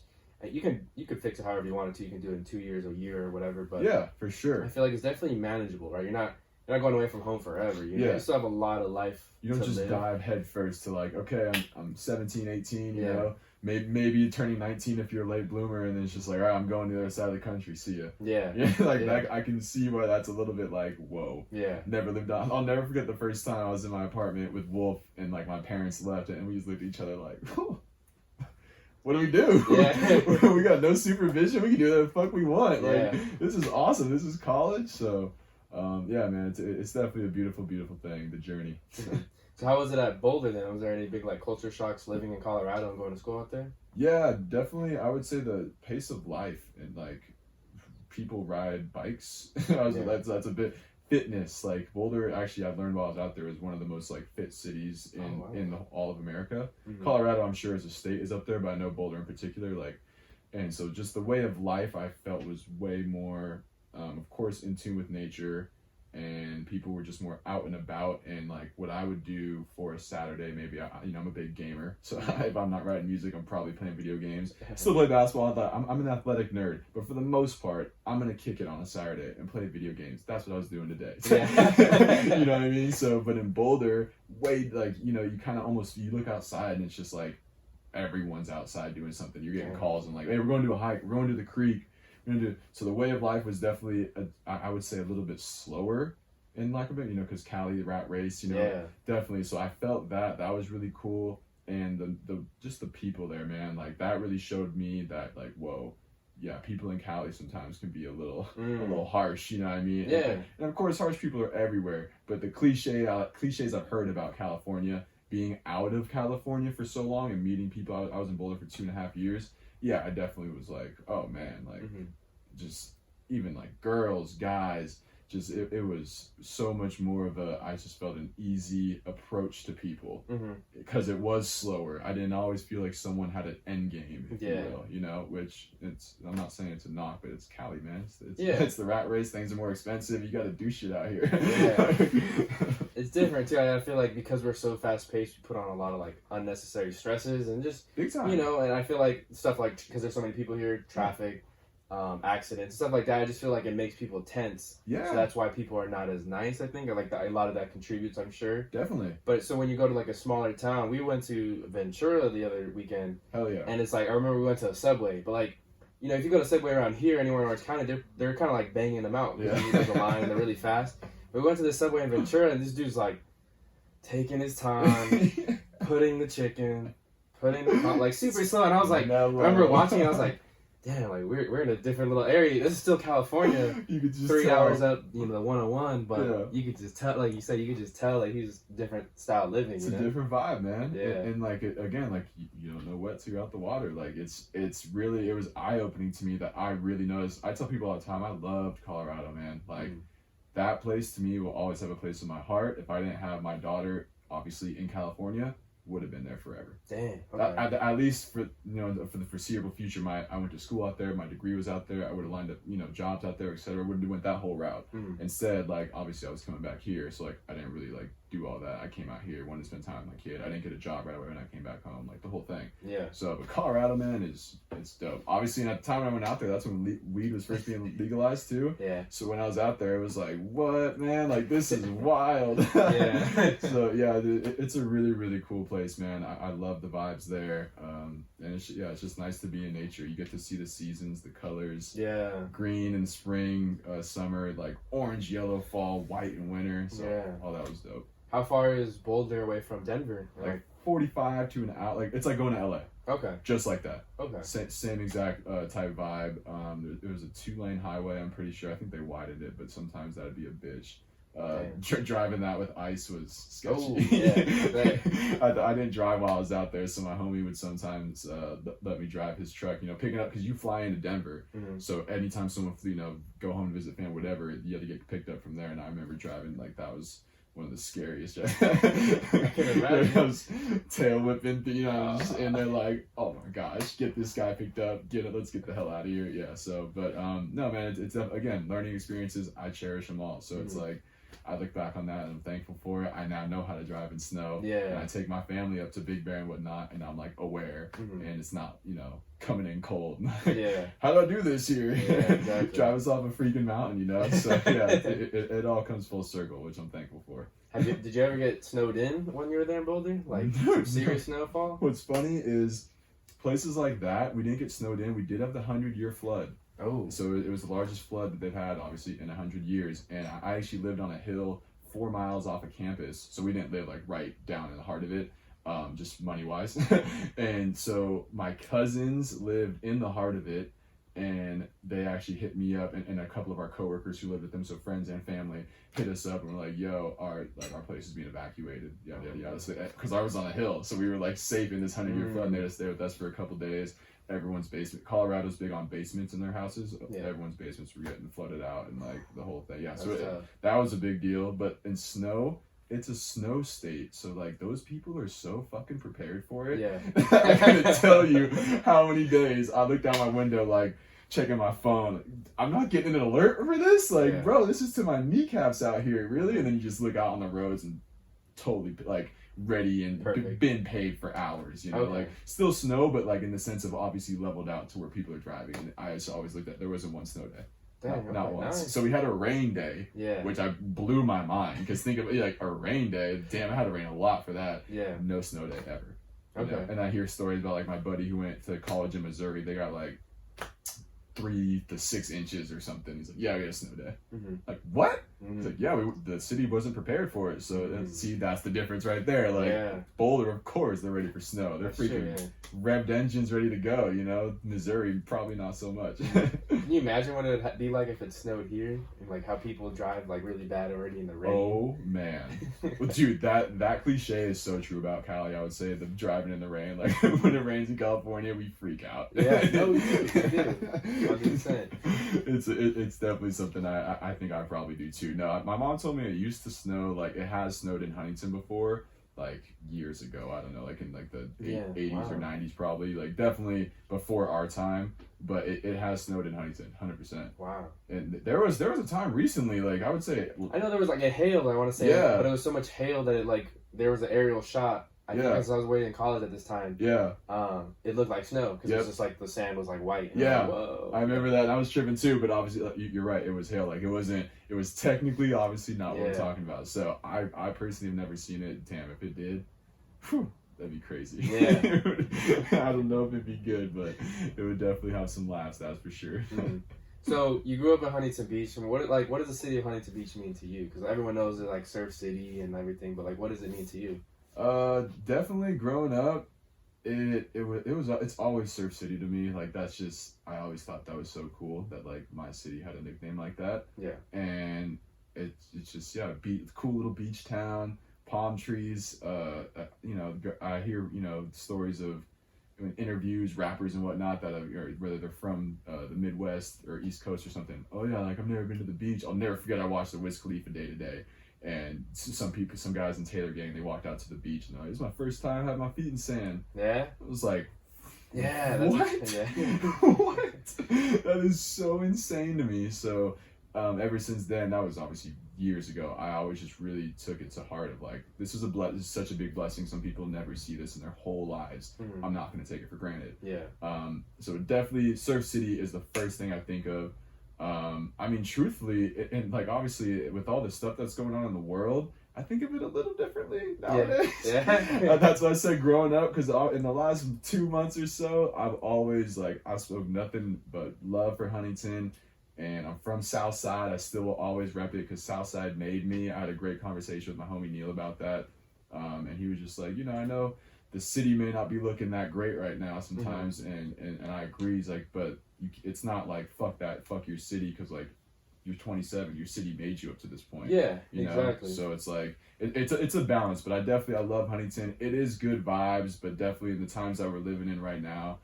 you could fix it however you wanted to. You can do it in 2 years, a year, or whatever. But yeah, for sure. I feel like it's definitely manageable, right? You're not going away from home forever. You know? You still have a lot of life. You don't just dive head first to like, okay, I'm 17, 18, you know, maybe you're turning 19 if you're a late bloomer, and then it's just like, all right, I'm going to the other side of the country. See ya. Yeah. That, I can see why that's a little bit like, whoa. Yeah. Never lived on. I'll never forget the first time I was in my apartment with Wolf, and like my parents left, and we just looked at each other like, what do we do? Yeah. We got no supervision. We can do whatever the fuck we want. Like, this is awesome. This is college. So, yeah, man, it's definitely a beautiful, beautiful thing, the journey. So how was it at Boulder then? Was there any big like culture shocks living in Colorado and going to school out there? Yeah, definitely. I would say the pace of life, and like people ride bikes. That's a bit fitness. Like Boulder, actually, I've learned while I was out there, is one of the most like fit cities in all of America. Mm-hmm. Colorado, I'm sure as a state is up there, but I know Boulder in particular. Like, and so just the way of life I felt was way more, of course, in tune with nature. And people were just more out and about, and like what I would do for a Saturday, maybe I'm a big gamer, so if I'm not writing music, I'm probably playing video games. Still play basketball. I'm an athletic nerd, but for the most part, I'm gonna kick it on a Saturday and play video games. That's what I was doing today. You know what I mean? So, but in Boulder, like, you know, you kind of almost, you look outside and it's just like everyone's outside doing something. You're getting calls and like, hey, we're going to do a hike. We're going to the creek. So the way of life was definitely, I would say, a little bit slower in like a bit, you know, because Cali, the rat race, you know, definitely. So I felt that was really cool, and the just the people there, man, like that really showed me that like, whoa, yeah, people in Cali sometimes can be a little harsh, you know what I mean? Yeah. And of course, harsh people are everywhere, but the cliches I've heard about California, being out of California for so long and meeting people, I was in Boulder for 2.5 years. Yeah, I definitely was like, oh man, like just even like girls, guys, just it was so much more of I just felt an easy approach to people because it was slower. I didn't always feel like someone had an end game, if you will, you know, which I'm not saying it's a knock, but it's Cali, man. It's the rat race. Things are more expensive. You got to do shit out here. It's different too. I feel like because we're so fast paced, we put on a lot of like unnecessary stresses and just big time, you know. And I feel like stuff like because there's so many people here, traffic. Accidents, stuff like that. I just feel like it makes people tense. Yeah. So that's why people are not as nice, I think. Or like a lot of that contributes, I'm sure. Definitely. But so when you go to like a smaller town, we went to Ventura the other weekend. Hell yeah. And it's like, I remember we went to a Subway, but like, you know, if you go to Subway around here, anywhere where it's kind of, they're kind of like banging them out. Yeah. There's a line, they're really fast. But we went to the Subway in Ventura, and this dude's like, taking his time, putting the chicken, like super slow. And I was like, I remember watching, I was like, damn, like we're in a different little area. This is still California. You could just 3 tell. hours up, you know, the 101, but you could just tell, like you said, you could just tell like he's different style of living. It's a different vibe, man. Yeah. And like again, like you don't know what to go out the water. Like it's really, it was eye opening to me that I really noticed. I tell people all the time, I loved Colorado, man. Like that place to me will always have a place in my heart. If I didn't have my daughter, obviously in California, would have been there forever. Damn. Okay. At least for for the foreseeable future. I went to school out there. My degree was out there. I would have lined up jobs out there, etc. Would have went that whole route. Instead, like obviously I was coming back here, so like I didn't really like do all that. I came out here, wanted to spend time with my kid. I didn't get a job right away when I came back home, like the whole thing. Yeah. So, but Colorado, man, it's dope. Obviously, and at the time when I went out there, that's when weed was first being legalized too. Yeah. So when I was out there, it was like, what, man? Like this is wild. Yeah. So yeah, it's a really, really cool place, man. I love the vibes there. And it's just nice to be in nature. You get to see the seasons, the colors. Yeah. Green in spring, summer, like orange, yellow, fall, white in winter. So all that was dope. How far is Boulder away from Denver? Like 45 to an hour. Like it's like going to LA. Okay. Just like that. Okay. Same exact type vibe. It was a 2-lane highway. I'm pretty sure. I think they widened it, but sometimes that'd be a bitch. Driving that with ice was sketchy. Oh, yeah. I didn't drive while I was out there, so my homie would sometimes let me drive his truck. Picking up because you fly into Denver, so anytime someone go home and visit family, whatever, you had to get picked up from there. And I remember driving like that was one of the scariest. I can imagine. I was tail whipping, and they're like, "Oh my gosh, get this guy picked up, let's get the hell out of here." Yeah. So, but no, man, it's again learning experiences. I cherish them all. So it's like. I look back on that and I'm thankful for it. I now know how to drive in snow. Yeah. And I take my family up to Big Bear and whatnot, and I'm like aware, and it's not, coming in cold. Yeah. How do I do this here? Yeah, exactly. Drive us off a freaking mountain, So yeah, it all comes full circle, which I'm thankful for. Did you ever get snowed in when you were there in Boulder? Like some serious snowfall? What's funny is places like that, we didn't get snowed in. We did have the 100-year flood. Oh. So it was the largest flood that they've had, obviously, in 100 years. And I actually lived on a hill 4 miles off of campus. So we didn't live, like, right down in the heart of it, just money-wise. And so my cousins lived in the heart of it. And they actually hit me up, and a couple of our coworkers who lived with them, so friends and family, hit us up and were like, "Yo, our place is being evacuated, yada yada yada." Because I was on a hill, so we were like safe in this 100-year flood. And they had to stay with us for a couple days. Everyone's basement. Colorado's big on basements in their houses. Yeah. Everyone's basements were getting flooded out, and like the whole thing. Yeah, so that was a big deal. But in snow, it's a snow state, so like those people are so fucking prepared for it. Yeah, I couldn't tell you how many days I looked out my window like checking my phone. I'm not getting an alert for this. Like, bro, this is to my kneecaps out here, really. And then you just look out on the roads and totally like ready and been paid for hours. Like still snow, but like in the sense of obviously leveled out to where people are driving. And I just always looked at there wasn't one snow day. Not once. Nice. So we had a rain day, which I blew my mind because think of it like a rain day. Damn, I had to rain a lot for that. Yeah. No snow day ever. Okay. And I hear stories about like my buddy who went to college in Missouri. They got like 3 to 6 inches or something. He's like, "Yeah, we had a snow day." Like, what? He's like, "Yeah, the city wasn't prepared for it." So see, that's the difference right there. Like Boulder, of course, they're ready for snow. They're freaking revved engines ready to go. Missouri, probably not so much. Can you imagine what it would be like if it snowed here, and like how people drive like really bad already in the rain? Oh man, well, dude, that cliche is so true about Cali. I would say the driving in the rain, like when it rains in California, we freak out. Yeah, no, we do. 100%. It's definitely something I think I probably do too. No, my mom told me it used to snow, like it has snowed in Huntington before, like years ago. I don't know, like in like the 80s or 90s probably, like definitely before our time. But it has snowed in Huntington, 100%. Wow. And there was a time recently, like I would say. I know there was like a hail, I want to say, yeah, but it was so much hail that it like there was an aerial shot. I think because I was waiting in college at this time. Yeah. It looked like snow because it was just like the sand was like white. And yeah. Like, whoa. I remember that. And I was tripping too, but obviously you're right. It was hail. Like it was technically obviously not what we're talking about. So I personally have never seen it. Damn, if it did, whew, that'd be crazy. Yeah. I don't know if it'd be good, but it would definitely have some laughs. That's for sure. Mm-hmm. So you grew up in Huntington Beach. And what does the city of Huntington Beach mean to you? Because everyone knows it like Surf City and everything, but like what does it mean to you? Definitely growing up, it's always Surf City to me. Like that's just, I always thought that was so cool that like my city had a nickname like that. Yeah. And it's just cool little beach town, palm trees. You know, I hear stories of interviews, rappers and whatnot that whether they're from the Midwest or East Coast or something. Oh yeah, like I've never been to the beach. I'll never forget I watched the Wiz Khalifa Day to Day. And some guys in Taylor Gang, they walked out to the beach and it was my first time having my feet in sand. Yeah. It was like, yeah. What? Yeah. What? That is so insane to me. So ever since then, that was obviously years ago, I always just really took it to heart of like, this is such a big blessing. Some people never see this in their whole lives. Mm-hmm. I'm not going to take it for granted. Yeah. So definitely Surf City is the first thing I think of. I mean, truthfully, and like obviously with all the stuff that's going on in the world, I think of it a little differently nowadays. Yeah. That's why I said growing up, because in the last 2 months or so, I've spoke nothing but love for Huntington, and I'm from Southside. I still will always rep it because Southside made me. I had a great conversation with my homie Neil about that, and he was just like, I know the city may not be looking that great right now sometimes, mm-hmm. and I agree. He's like, but it's not like fuck your city, because like you're 27, your city made you up to this point. Yeah, you know? Exactly. So it's like it's a balance, but I love Huntington. It is good vibes, but definitely in the times that we're living in right now,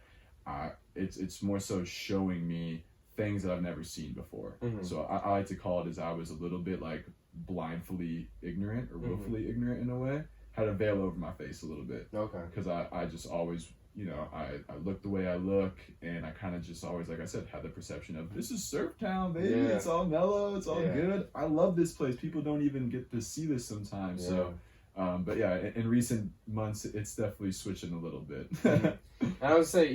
it's more so showing me things that I've never seen before. Mm-hmm. So I like to call it as I was a little bit like blindly ignorant or willfully mm-hmm. ignorant in a way. Had a veil over my face a little bit. Okay. Because I just always, I look the way I look, and I kind of just always, like I said, had the perception of this is Surf Town, baby. Yeah. It's all mellow. It's all good. I love this place. People don't even get to see this sometimes. Yeah. So, but yeah, in recent months, it's definitely switching a little bit. And I would say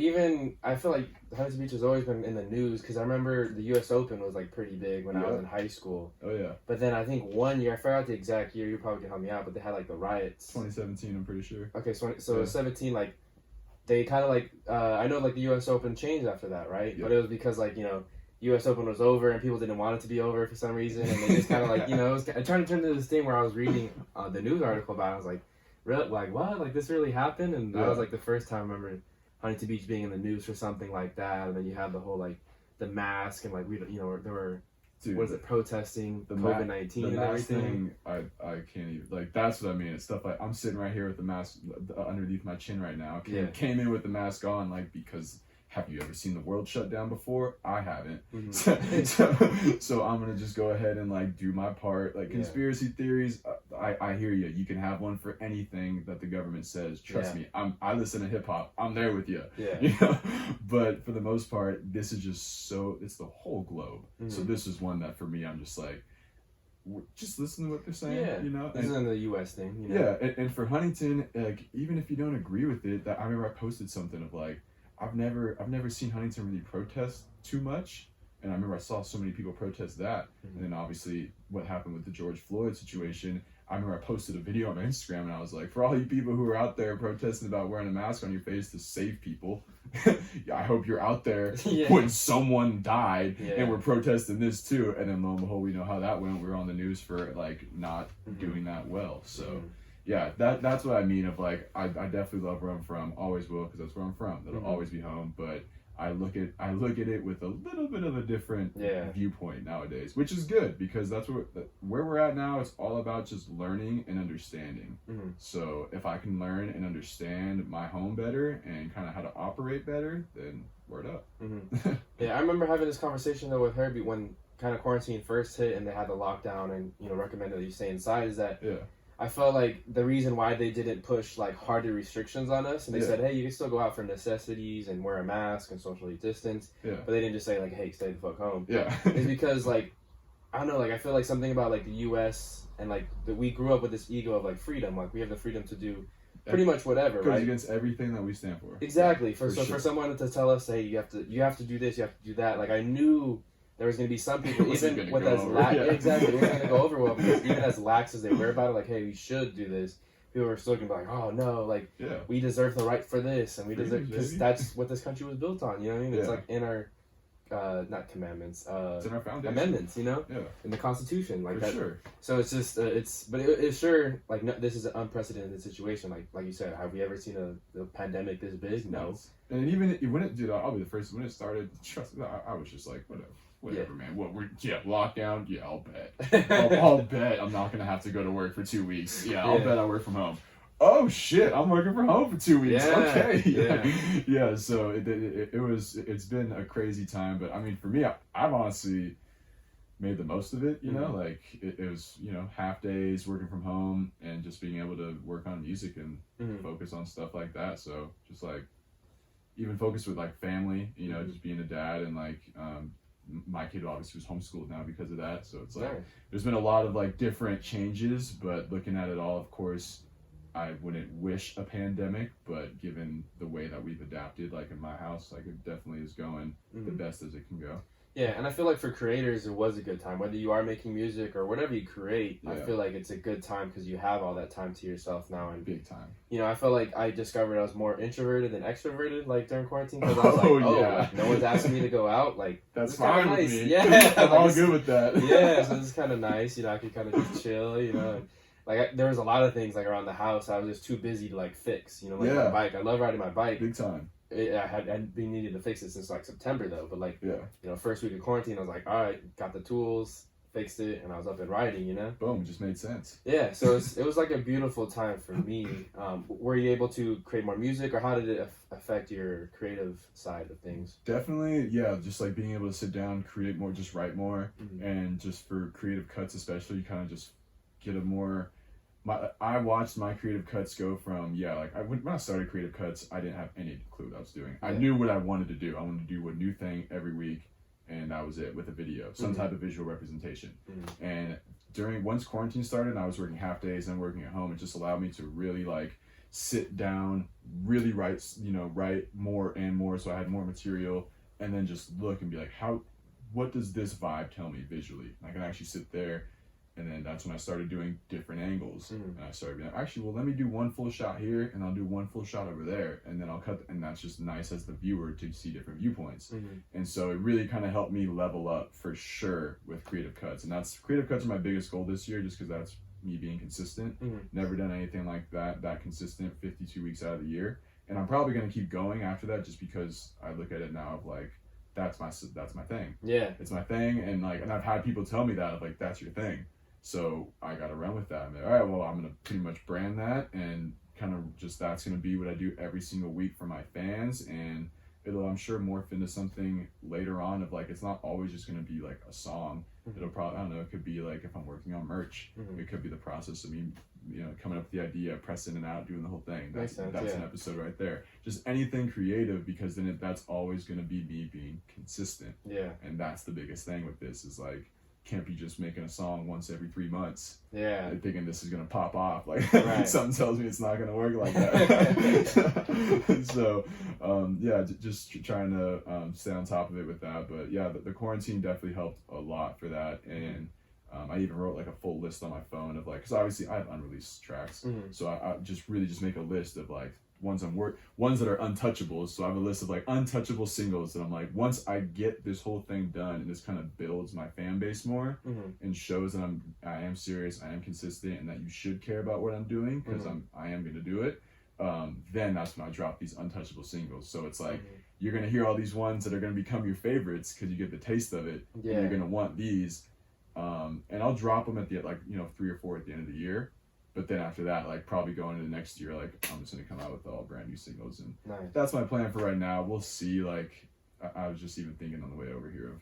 I feel like Huntington Beach has always been in the news, because I remember the U.S. Open was like pretty big when I was in high school. Oh yeah. But then I think one year, I forgot the exact year, you probably can help me out, but they had like the riots. 2017, I'm pretty sure. Okay, so 17, like they kind of like, I know like the U.S. Open changed after that, right? But it was because like, U.S. Open was over and people didn't want it to be over for some reason, and they just kind of like, it was trying to turn into this thing where I was reading the news article about it. I was like, really? Like, what? Like, this really happened? And that was like the first time I remember Huntington Beach being in the news for something like that. And then you have the whole like the mask and like there were protesting the COVID-19 and everything. I can't even, like, that's what I mean. It's stuff like I'm sitting right here with the mask underneath my chin right now. Came in with the mask on, like, because have you ever seen the world shut down before? I haven't. Mm-hmm. So I'm gonna just go ahead and like do my part. Like conspiracy theories, I hear you. You can have one for anything that the government says. Trust me. I listen to hip hop. I'm there with you. Yeah. But for the most part, this is just it's the whole globe. Mm-hmm. So this is one that for me, I'm just like, just listen to what they're saying. Yeah. This isn't the U.S. thing. Yeah, and for Huntington, like even if you don't agree with it, I remember I posted something of like, I've never seen Huntington really protest too much, and I remember I saw so many people protest that, and then obviously what happened with the George Floyd situation. I remember I posted a video on my Instagram, and I was like, for all you people who are out there protesting about wearing a mask on your face to save people, I hope you're out there when someone died, and we're protesting this too. And then lo and behold, we know how that went. We were on the news for like not doing that well. So. Yeah, that's what I mean of like, I definitely love where I'm from, always will, because that's where I'm from. That'll always be home, but I look at it with a little bit of a different viewpoint nowadays, which is good because that's where we're at now. It's all about just learning and understanding. So if I can learn and understand my home better and kind of how to operate better, then word up. Yeah, I remember having this conversation though with Herbie when kind of quarantine first hit and they had the lockdown and recommended that you stay inside. Is that I felt like the reason why they didn't push like harder restrictions on us, and they said, hey, you can still go out for necessities and wear a mask and socially distance, but they didn't just say like, hey, stay the fuck home. Is because like, I don't know, like I feel like something about like the U.S. and like we grew up with this ego of like freedom, like we have the freedom to do pretty much whatever, right? Against everything that we stand for. Exactly. For someone to tell us, hey, you have to do this, you have to do that. Like I knew there was going to be some people, even with as lax, exactly, it wasn't going to go over well because even as lax as they were about it, like, hey, we should do this, people were still going to be like, oh no, like, we deserve the right for this, and we deserve, because that's what this country was built on, you know what I mean? It's like in our, not commandments, it's in our foundation. Amendments, in the Constitution, like for that. Sure. So it's just, but it's sure, like, no, this is an unprecedented situation, like you said, have we ever seen a pandemic this big? No. And even when it, dude, I'll be the first, when it started, trust me, I was just like, whatever, man. What lockdown? Yeah, I'll bet. I'll bet I'm not gonna have to go to work for 2 weeks. Yeah, I'll bet I work from home. Oh shit, I'm working from home for 2 weeks. Okay. Yeah. So it's been a crazy time, but I mean, for me, I've honestly made the most of it. You know, like it was half days working from home and just being able to work on music and focus on stuff like that. So just like even focus with like family. Just being a dad and like. My kid obviously was homeschooled now because of that, so it's like there's been a lot of like different changes, but looking at it all, of course, I wouldn't wish a pandemic, but given the way that we've adapted, like in my house, like it definitely is going the best as it can go. Yeah, and I feel like for creators, it was a good time. Whether you are making music or whatever you create, I feel like it's a good time because you have all that time to yourself now. And big time. I feel like I discovered I was more introverted than extroverted, like during quarantine. Because I was like, like, no one's asking me to go out. Like that's fine with me. Yeah, I'm all good with that. Yeah, so it's kind of nice. I could kind of just chill. And, like there was a lot of things like around the house I was just too busy to like fix. Like my bike. I love riding my bike. Big time. I'd been needing to fix it since like September though, but like first week of quarantine I was like, all right, got the tools, fixed it, and I was up and riding. Boom, just made sense. Yeah, so it was like a beautiful time for me. Were you able to create more music, or how did it affect your creative side of things? Definitely, yeah, just like being able to sit down, create more, just write more, and just for creative cuts especially, you kind of just get a more. I watched my creative cuts go from when I started creative cuts, I didn't have any clue what I was doing. I knew what I wanted to do. I wanted to do a new thing every week, and that was it, with a video, some type of visual representation. And once quarantine started, and I was working half days and working at home, it just allowed me to really like sit down, really write more and more, so I had more material, and then just look and be like, what does this vibe tell me visually? I can actually sit there. And then that's when I started doing different angles. And I started being like, actually, well, let me do one full shot here, and I'll do one full shot over there. And then I'll cut, and that's just nice as the viewer to see different viewpoints. And so it really kind of helped me level up for sure with creative cuts. And creative cuts are my biggest goal this year, just because that's me being consistent. Never done anything like that consistent 52 weeks out of the year. And I'm probably going to keep going after that, just because I look at it now of like, that's my thing. Yeah. It's my thing. And I've had people tell me that, like, that's your thing. So I got to run with that. I'm like, all right, well, I'm going to pretty much brand that, and kind of just that's going to be what I do every single week for my fans. And it'll, I'm sure, morph into something later on of like, it's not always just going to be like a song. It'll probably, I don't know, it could be like if I'm working on merch, it could be the process of me, coming up with the idea, pressing it out, doing the whole thing. That's an episode right there. Just anything creative, because then that's always going to be me being consistent. Yeah. And that's the biggest thing with this is like, can't be just making a song once every 3 months. Yeah. And thinking this is gonna pop off. Like something tells me it's not gonna work like that. So just trying to stay on top of it with that. But yeah, the quarantine definitely helped a lot for that. And I even wrote like a full list on my phone of like, because obviously I have unreleased tracks. So I just make a list of like ones that are untouchables. So I have a list of like untouchable singles that I'm like, once I get this whole thing done, and this kind of builds my fan base more and shows that I am serious, I am consistent, and that you should care about what I'm doing, because I am going to do it. then that's when I drop these untouchable singles. So it's like you're gonna hear all these ones that are gonna become your favorites because you get the taste of it. Yeah. And you're gonna want these, and I'll drop them at the 3 or 4 at the end of the year. But then after that, like probably going into the next year, like I'm just gonna come out with all brand new singles, and that's my plan for right now. We'll see. Like I was just even thinking on the way over here of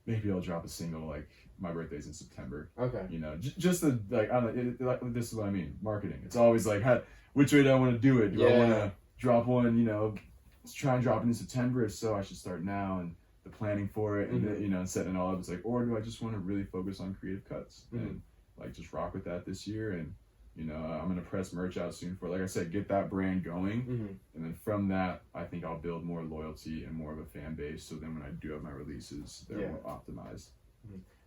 maybe I'll drop a single. Like my birthday's in September. Okay. You know, just the like I don't know. This is what I mean. Marketing. It's always like, which way do I want to do it? Do I want to drop one? You know, let's try and drop it in September. If so, I should start now and the planning for it, and you know, setting it all up. It's like, or do I just want to really focus on creative cuts and like just rock with that this year and. You know, I'm going to press merch out soon for, like I said, get that brand going. And then from that, I think I'll build more loyalty and more of a fan base. So then when I do have my releases, they're more optimized.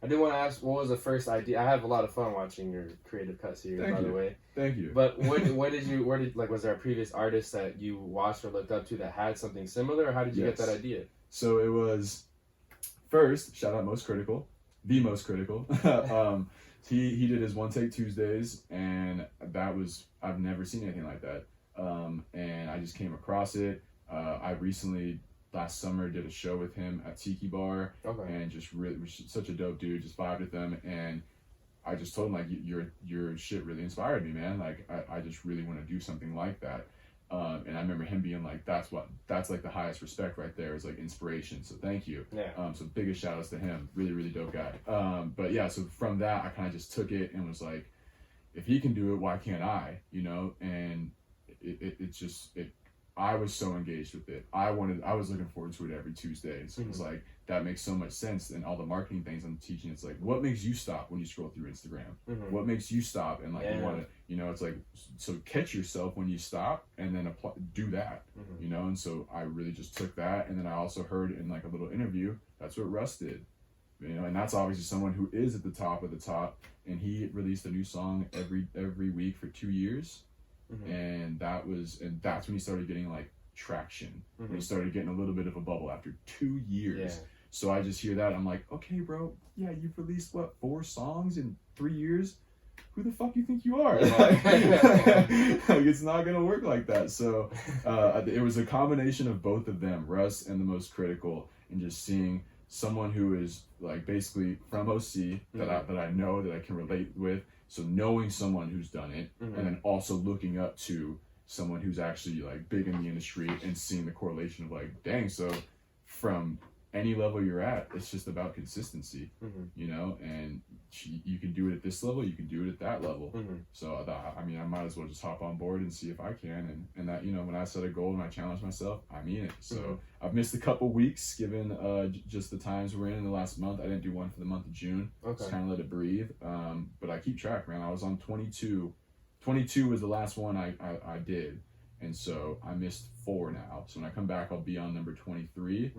I did want to ask, what was the first idea? I have a lot of fun watching your creative cut series, by the way. Thank you. But where did was there a previous artist that you watched or looked up to that had something similar, or how did you get that idea? So it was, first, shout out Most Critical, the Most Critical. He did his One Take Tuesdays, and that was, I've never seen anything like that. And I just came across it. I recently, last summer, did a show with him at Tiki Bar, and just really was such a dope dude, just vibed with him, and I just told him, like, your shit really inspired me, man. Like, I just really want to do something like that. And I remember him being like, that's like the highest respect right there, is like inspiration. So thank you. Yeah. So biggest shout outs to him. Really, really dope guy. But yeah, so from that, I kind of just took it and was like, if he can do it, why can't I? You know, and I was so engaged with it. I was looking forward to it every Tuesday. So it was like, that makes so much sense. And all the marketing things I'm teaching, it's like, what makes you stop when you scroll through Instagram? What makes you stop? And like, you want to, you know, it's like, so catch yourself when you stop and then do that, you know? And so I really just took that. And then I also heard in like a little interview, that's what Russ did, you know? And that's obviously someone who is at the top of the top. And he released a new song every week for 2 years. And that's when he started getting like traction. When he started getting a little bit of a bubble after 2 years. So I just hear that, I'm like, okay, bro, yeah, you've released 4 songs in 3 years? Who the fuck you think you are? Like, it's not gonna work like that. So it was a combination of both of them, Russ and the Most Critical, and just seeing someone who is like basically from OC that I know that I can relate with. So knowing someone who's done it, and then also looking up to someone who's actually like big in the industry and seeing the correlation of like, dang, so from any level you're at, it's just about consistency, you know, and you can do it at this level, you can do it at that level. So I mean, I might as well just hop on board and see if I can. And that, you know, when I set a goal and I challenge myself, I mean it. So I've missed a couple weeks given just the times we're in the last month. I didn't do one for the month of June. Just kind of let it breathe. But I keep track, man. I was on 22. 22 was the last one I did. And so I missed 4 now. So when I come back, I'll be on number 23,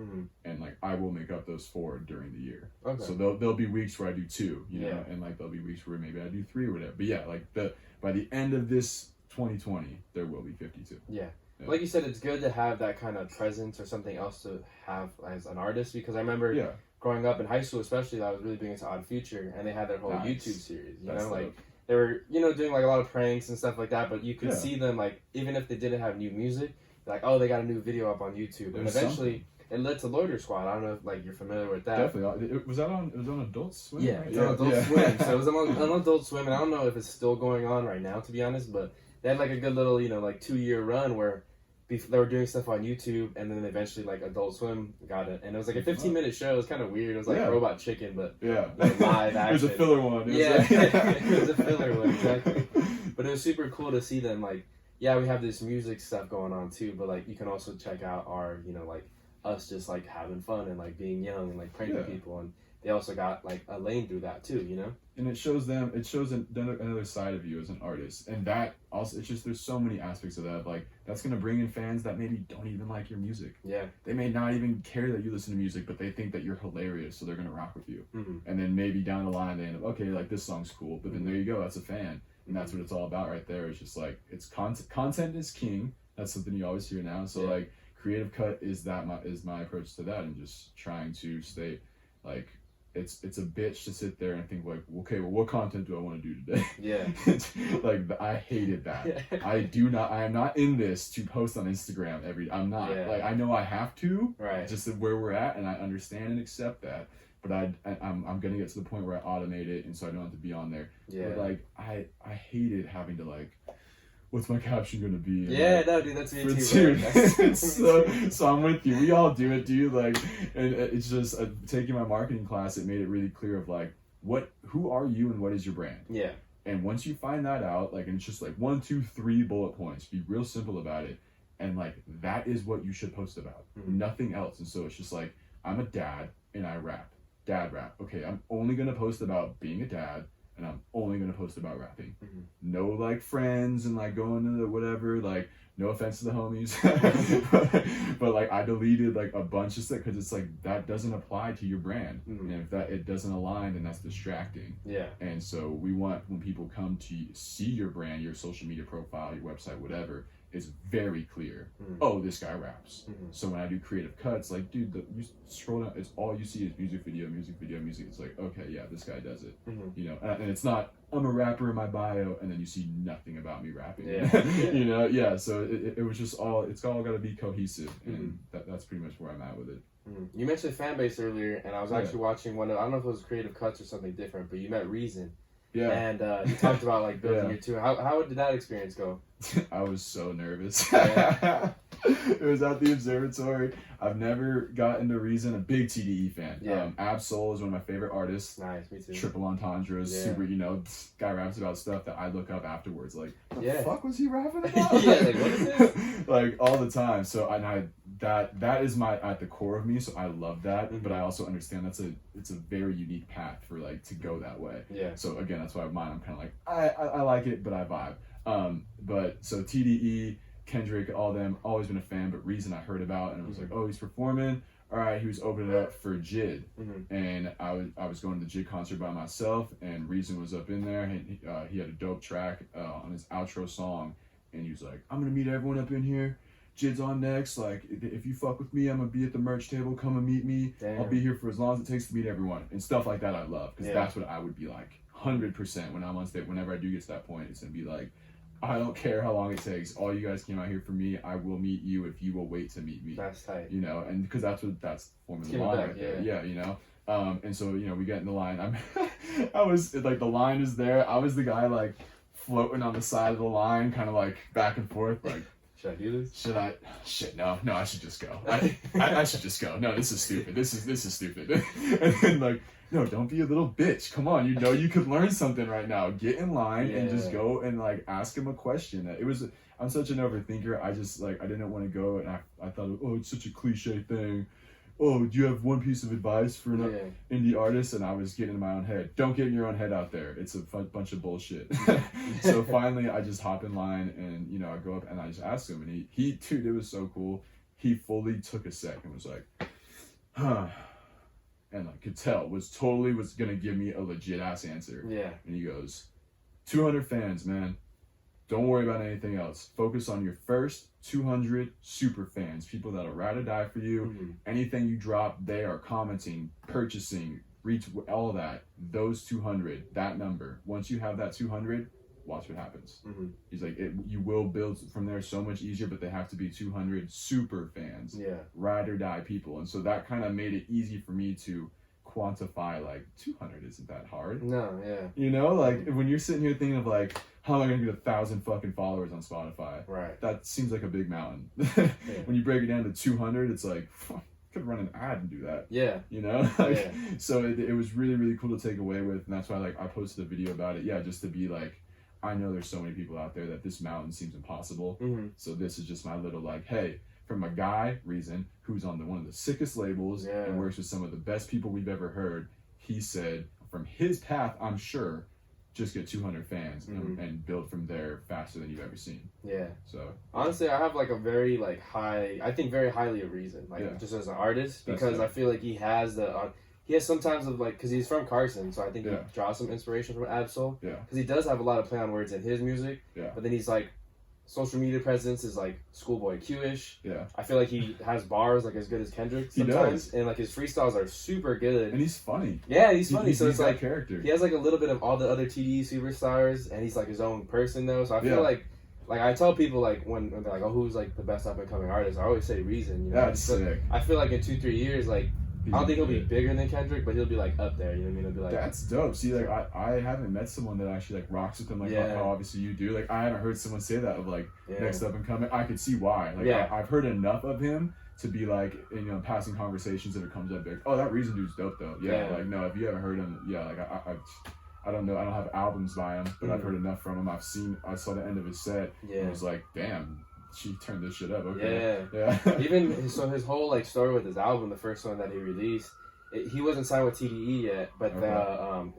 and like I will make up those 4 during the year. So there'll be weeks where I do 2, you know, and like there'll be weeks where maybe I do 3 or whatever. But yeah, like by the end of this 2020, there will be 52. Yeah. Like you said, it's good to have that kind of presence or something else to have as an artist, because I remember growing up in high school, especially, I was really big into Odd Future, and they had their whole YouTube series. You know, like. They were, you know, doing like a lot of pranks and stuff like that, but you could see them, like, even if they didn't have new music, like, oh, they got a new video up on YouTube. And eventually, it led to Loiter Squad. I don't know if, like, you're familiar with that. Definitely. It was on Adult Swim? Yeah, right? It was on Adult Swim. So it was on Adult Swim, and I don't know if it's still going on right now, to be honest, but they had, like, a good little, you know, like, 2-year run where they were doing stuff on YouTube, and then eventually, like, Adult Swim got it. And it was, like, a 15-minute show. It was kind of weird. It was, like, Robot Chicken, but you know, live action. It was a filler one. It was a filler one, exactly. But it was super cool to see them, like, we have this music stuff going on, too, but, like, you can also check out our, you know, like, us just, like, having fun and, like, being young and, like, pranking people. And they also got, like, a lane through that, too, you know? And it shows another side of you as an artist. And that also, it's just, there's so many aspects of that. Like, that's going to bring in fans that maybe don't even like your music. Yeah. They may not even care that you listen to music, but they think that you're hilarious, so they're going to rock with you. And then maybe down the line, they end up, okay, like, this song's cool. But then there you go, that's a fan. And that's what it's all about right there. It's just like, it's content is king. That's something you always hear now. So, like, Creative Cut is my approach to that, and just trying to stay, like, it's a bitch to sit there and think like, okay, well, what content do I want to do today? Yeah. Like, I hated that. Yeah. I am not in this to post on Instagram I'm not. Yeah. Like, I know I have to, Right. just where we're at, and I understand and accept that. But I'm gonna get to the point where I automate it, and so I don't have to be on there. Yeah. But like, I hated having to like, what's my caption gonna be? And, Yeah, like, no, dude, that's me too. dude, That's so I'm with you. We all do it, dude. Like, and it's just taking my marketing class. It made it really clear of like, who are you and what is your brand? Yeah. And once you find that out, like, and it's just like 1, 2, 3 bullet points. Be real simple about it, and like that is what you should post about. Mm-hmm. Nothing else. And so it's just like, I'm a dad and I rap. Dad rap. Okay, I'm only gonna post about being a dad. And I'm only gonna post about rapping. Mm-hmm. No like friends and like going to the whatever. Like, no offense to the homies, but like I deleted like a bunch of stuff because it's like that doesn't apply to your brand, Mm-hmm. and if that it doesn't align, then that's distracting. Yeah. And so we want when people come to see your brand, your social media profile, your website, whatever, it's very clear. Mm-hmm. Oh, this guy raps. Mm-hmm. So when I do creative cuts, like, dude, you scroll down, it's all you see is music video. It's like, okay, yeah, this guy does it. Mm-hmm. You know, and it's not, I'm a rapper in my bio, and then you see nothing about me rapping. Yeah. You know, yeah. So it was just it's all got to be cohesive, and that's pretty much where I'm at with it. Mm-hmm. You mentioned fan base earlier, and I was actually watching one of, I don't know if it was creative cuts or something different, but you met Reason. Yeah. And you talked about like building your tour. How did that experience go? I was so nervous. Yeah. It was at the observatory. I've never gotten to Reason, a big TDE fan. Yeah. Ab-Soul is one of my favorite artists. Nice, me too. Triple Entendre is super, you know, this guy raps about stuff that I look up afterwards. Like, the fuck was he rapping about? Yeah, like, what is this? Like, all the time. So, and that is at the core of me, so I love that. Mm-hmm. But I also understand it's a very unique path for, like, to go that way. Yeah. So, again, that's why mine, I'm kind of like, I like it, but I vibe. But, so TDE, Kendrick, all them, always been a fan, but Reason I heard about, and I was like, oh, he's performing. All right, he was opening up for JID, and I was going to the JID concert by myself, and Reason was up in there, and he had a dope track on his outro song, and he was like, I'm gonna meet everyone up in here. JID's on next. Like, if you fuck with me, I'm gonna be at the merch table. Come and meet me. Damn. I'll be here for as long as it takes to meet everyone, and stuff like that. I love because that's what I would be like, 100% when I'm on stage. Whenever I do get to that point, it's gonna be like, I don't care how long it takes. All you guys came out here for me. I will meet you if you will wait to meet me. That's tight. You know, and because that's the form of the line right there. Yeah, you know. And so, you know, we get in the line. I was like, the line is there. I was the guy like floating on the side of the line, kind of like back and forth, like, should I do this? Should I? Shit, no, I should just go. I should just go. No, this is stupid. This is stupid. And then like, no, don't be a little bitch. Come on, you know you could learn something right now. Get in line and just go and like ask him a question. I'm such an overthinker. I just like, I didn't want to go, and I thought, oh, it's such a cliche thing. Oh, do you have one piece of advice for an indie artist? And I was getting in my own head. Don't get in your own head out there. It's a bunch of bullshit. So finally, I just hop in line, and you know, I go up and I just ask him, and he dude, it was so cool. He fully took a sec and was like, huh. And like could tell was gonna give me a legit ass answer. Yeah. And he goes, 200 fans, man. Don't worry about anything else. Focus on your first 200 super fans, people that'll ride or die for you. Mm-hmm. Anything you drop, they are commenting, purchasing, all that. Those 200, that number. Once you have that 200, watch what happens. Mm-hmm. He's like, you will build from there so much easier, but they have to be 200 super fans, ride or die people. And so that kind of made it easy for me to quantify, like, 200 isn't that hard. No, yeah. You know, like, when you're sitting here thinking of, like, how am I going to get 1,000 fucking followers on Spotify? Right. That seems like a big mountain. When you break it down to 200, it's like, I could run an ad and do that. Yeah. You know? Like, so it was really, really cool to take away with, and that's why, like, I posted a video about it. Yeah, just to be like, I know there's so many people out there that this mountain seems impossible. Mm-hmm. So this is just my little, like, hey, from a guy, Reason, who's on one of the sickest labels and works with some of the best people we've ever heard, he said, from his path, I'm sure, just get 200 fans and build from there faster than you've ever seen. Yeah. So honestly, I have like a very like high, I think very highly of Reason, like just as an artist, because I feel like he has sometimes of like, because he's from Carson, so I think he draws some inspiration from Ab-Soul. Yeah. Because he does have a lot of play on words in his music. Yeah. But then he's like social media presence is like Schoolboy Q-ish. Yeah. I feel like he has bars like as good as Kendrick He sometimes, does. and like his freestyles are super good. And he's funny. Yeah, he's funny. So he's it's like character. he has like a little bit of all the other TDE superstars, and he's like his own person though. So I feel like I tell people like when they're like, oh, who's like the best up and coming artist? I always say Reason. You know? That's sick. I feel like in 2-3 years, like I don't think he'll be bigger than Kendrick, but he'll be like up there. You know what I mean? He'll be like, that's dope. See, like I haven't met someone that actually like rocks with him like how obviously you do. Like I haven't heard someone say that of like next up and coming. I could see why. Like I've heard enough of him to be like in passing conversations if it comes up big. Oh, that Reason dude's dope though. Yeah. Like no, if you haven't heard him, like I don't know. I don't have albums by him, but I've heard enough from him. I saw the end of his set. And I was like, damn. She turned this shit up. Okay. Yeah. Even his whole like story with his album, the first one that he released, he wasn't signed with TDE yet, but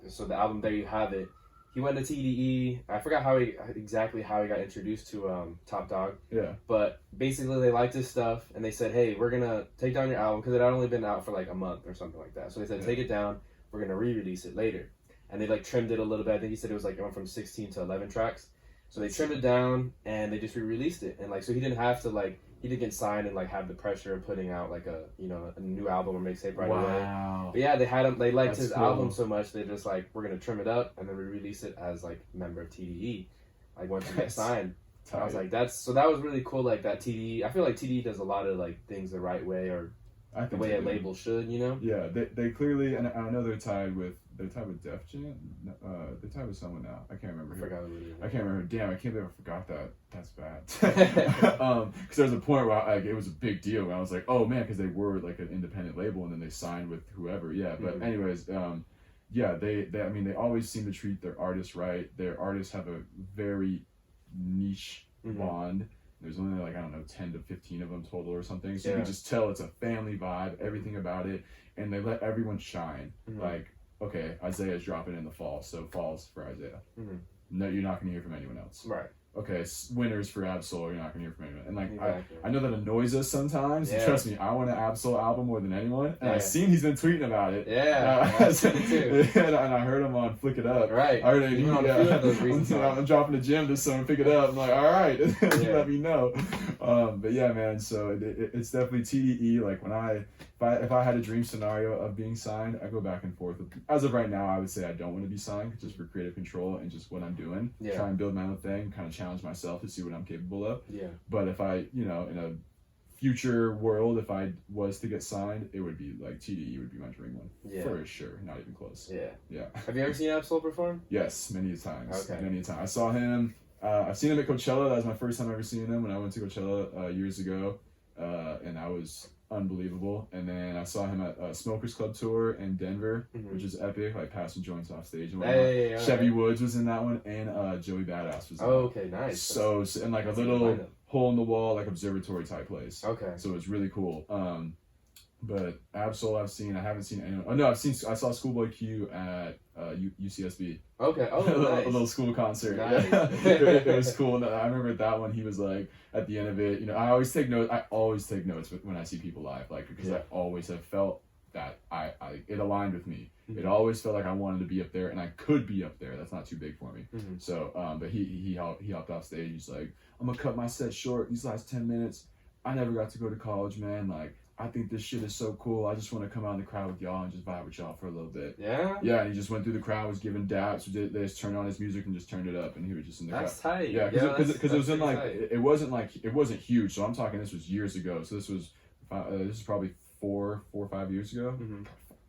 so the album There You Have It, he went to TDE. I forgot exactly how he got introduced to Top Dog. Yeah. But basically they liked his stuff and they said, hey, we're gonna take down your album because it had only been out for like a month or something like that. So they said, take it down. We're gonna re-release it later. And they like trimmed it a little bit. I think he said it was like it went from 16 to 11 tracks. So they trimmed it down and they just re-released it, and like so he didn't have to like he didn't get signed and like have the pressure of putting out like a new album or mixtape right away. But yeah, they liked his album so much they just like we're gonna trim it up and then re-release it as like member of TDE, like once you get signed. I was like that was really cool. Like that TDE, I feel like TDE does a lot of like things the right way or the way a label should, you know. Yeah, they clearly, and I know they're tied with Def Jam. They're tied with someone now. I can't remember. I can't remember. Damn, I can't believe I forgot that. That's bad. Because there was a point where it was a big deal. Where I was like, oh man, because they were like an independent label, and then they signed with whoever. Yeah, but anyways, they always seem to treat their artists right. Their artists have a very niche bond. There's only like, I don't know, 10 to 15 of them total or something. So you can just tell it's a family vibe, everything about it. And they let everyone shine. Like, okay, Isaiah's dropping in the fall, so fall's for Isaiah. No, you're not going to hear from anyone else. Right. Okay, winners for Ab-Soul, you're not going to hear from anyone. And like, I know that annoys us sometimes. Yeah. Trust me, I want an Ab-Soul album more than anyone. And I've seen he's been tweeting about it. Yeah, and I heard him on Flick It Up. Right. I heard it. I'm dropping the gym this summer, pick it up. I'm like, all right, let me know. But yeah, man. So it's definitely TDE. Like if I had a dream scenario of being signed, I go back and forth. As of right now, I would say I don't want to be signed just for creative control and just what I'm doing. Yeah. Try and build my own thing, kind of challenge myself to see what I'm capable of. Yeah. But if I, in a future world, if I was to get signed, it would be like TDE would be my dream one. Yeah. For sure. Not even close. Yeah. Yeah. Have you ever seen Ab-Soul perform? Yes, many times. Okay. Many times. I saw him. I've seen him at Coachella. That was my first time ever seeing him when I went to Coachella years ago. And that was unbelievable. And then I saw him at Smokers Club tour in Denver, which is epic, like passing joints off stage and whatnot. Chevy Woods was in that one, and Joey Badass was in okay, nice. So and like a little hole in the wall, like observatory type place. Okay. So it was really cool. But Ab-Soul I've seen. I haven't seen anyone. Oh no, I saw Schoolboy Q at UCSB. Okay. Oh, nice. A little school concert. Nice. It was cool. And I remember that one. He was like at the end of it. I always take notes. When I see people live, like because I always have felt that it aligned with me. It always felt like I wanted to be up there, and I could be up there. That's not too big for me. So, but he hopped off stage. He's like, I'm gonna cut my set short these last 10 minutes. I never got to go to college, man. Like, I think this shit is so cool. I just want to come out in the crowd with y'all and just vibe with y'all for a little bit. Yeah? Yeah, and he just went through the crowd, was giving daps. They just turned on his music and just turned it up, and he was just in the crowd. That's tight. Yeah, because it was in like, it wasn't huge. So I'm talking, this was years ago. So this is probably 4 or 5 years ago.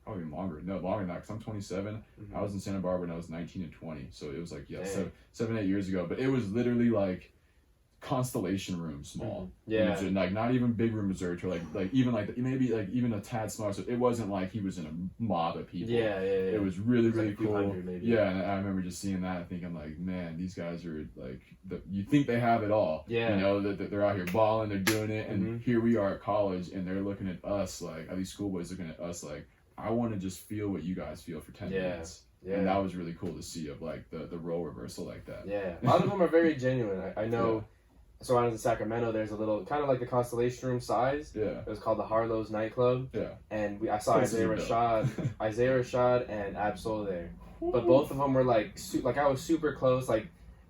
Probably longer. No, longer than that, because I'm 27. I was in Santa Barbara when I was 19 and 20. So it was like, 7-8 years ago. But it was literally like Constellation room small. Yeah. Like not even big room observatory, like even like maybe like even a tad smaller. So it wasn't like he was in a mob of people. Yeah. It was really like cool. Maybe. Yeah, and I remember just seeing that and thinking like, man, these guys are like you think they have it all. Yeah. That they're out here balling, they're doing it, and here we are at college, and they're looking at us like these schoolboys looking at us like, I want to just feel what you guys feel for 10 minutes. Yeah. And that was really cool to see of like the role reversal like that. Yeah. A lot of them are very genuine. I know. Yeah. So when I was in Sacramento, there's a little, kind of like the Constellation Room size. Yeah. It was called the Harlow's Nightclub. Yeah. And I saw Isaiah Rashad and Ab-Soul there. But both of them were like I was super close. Like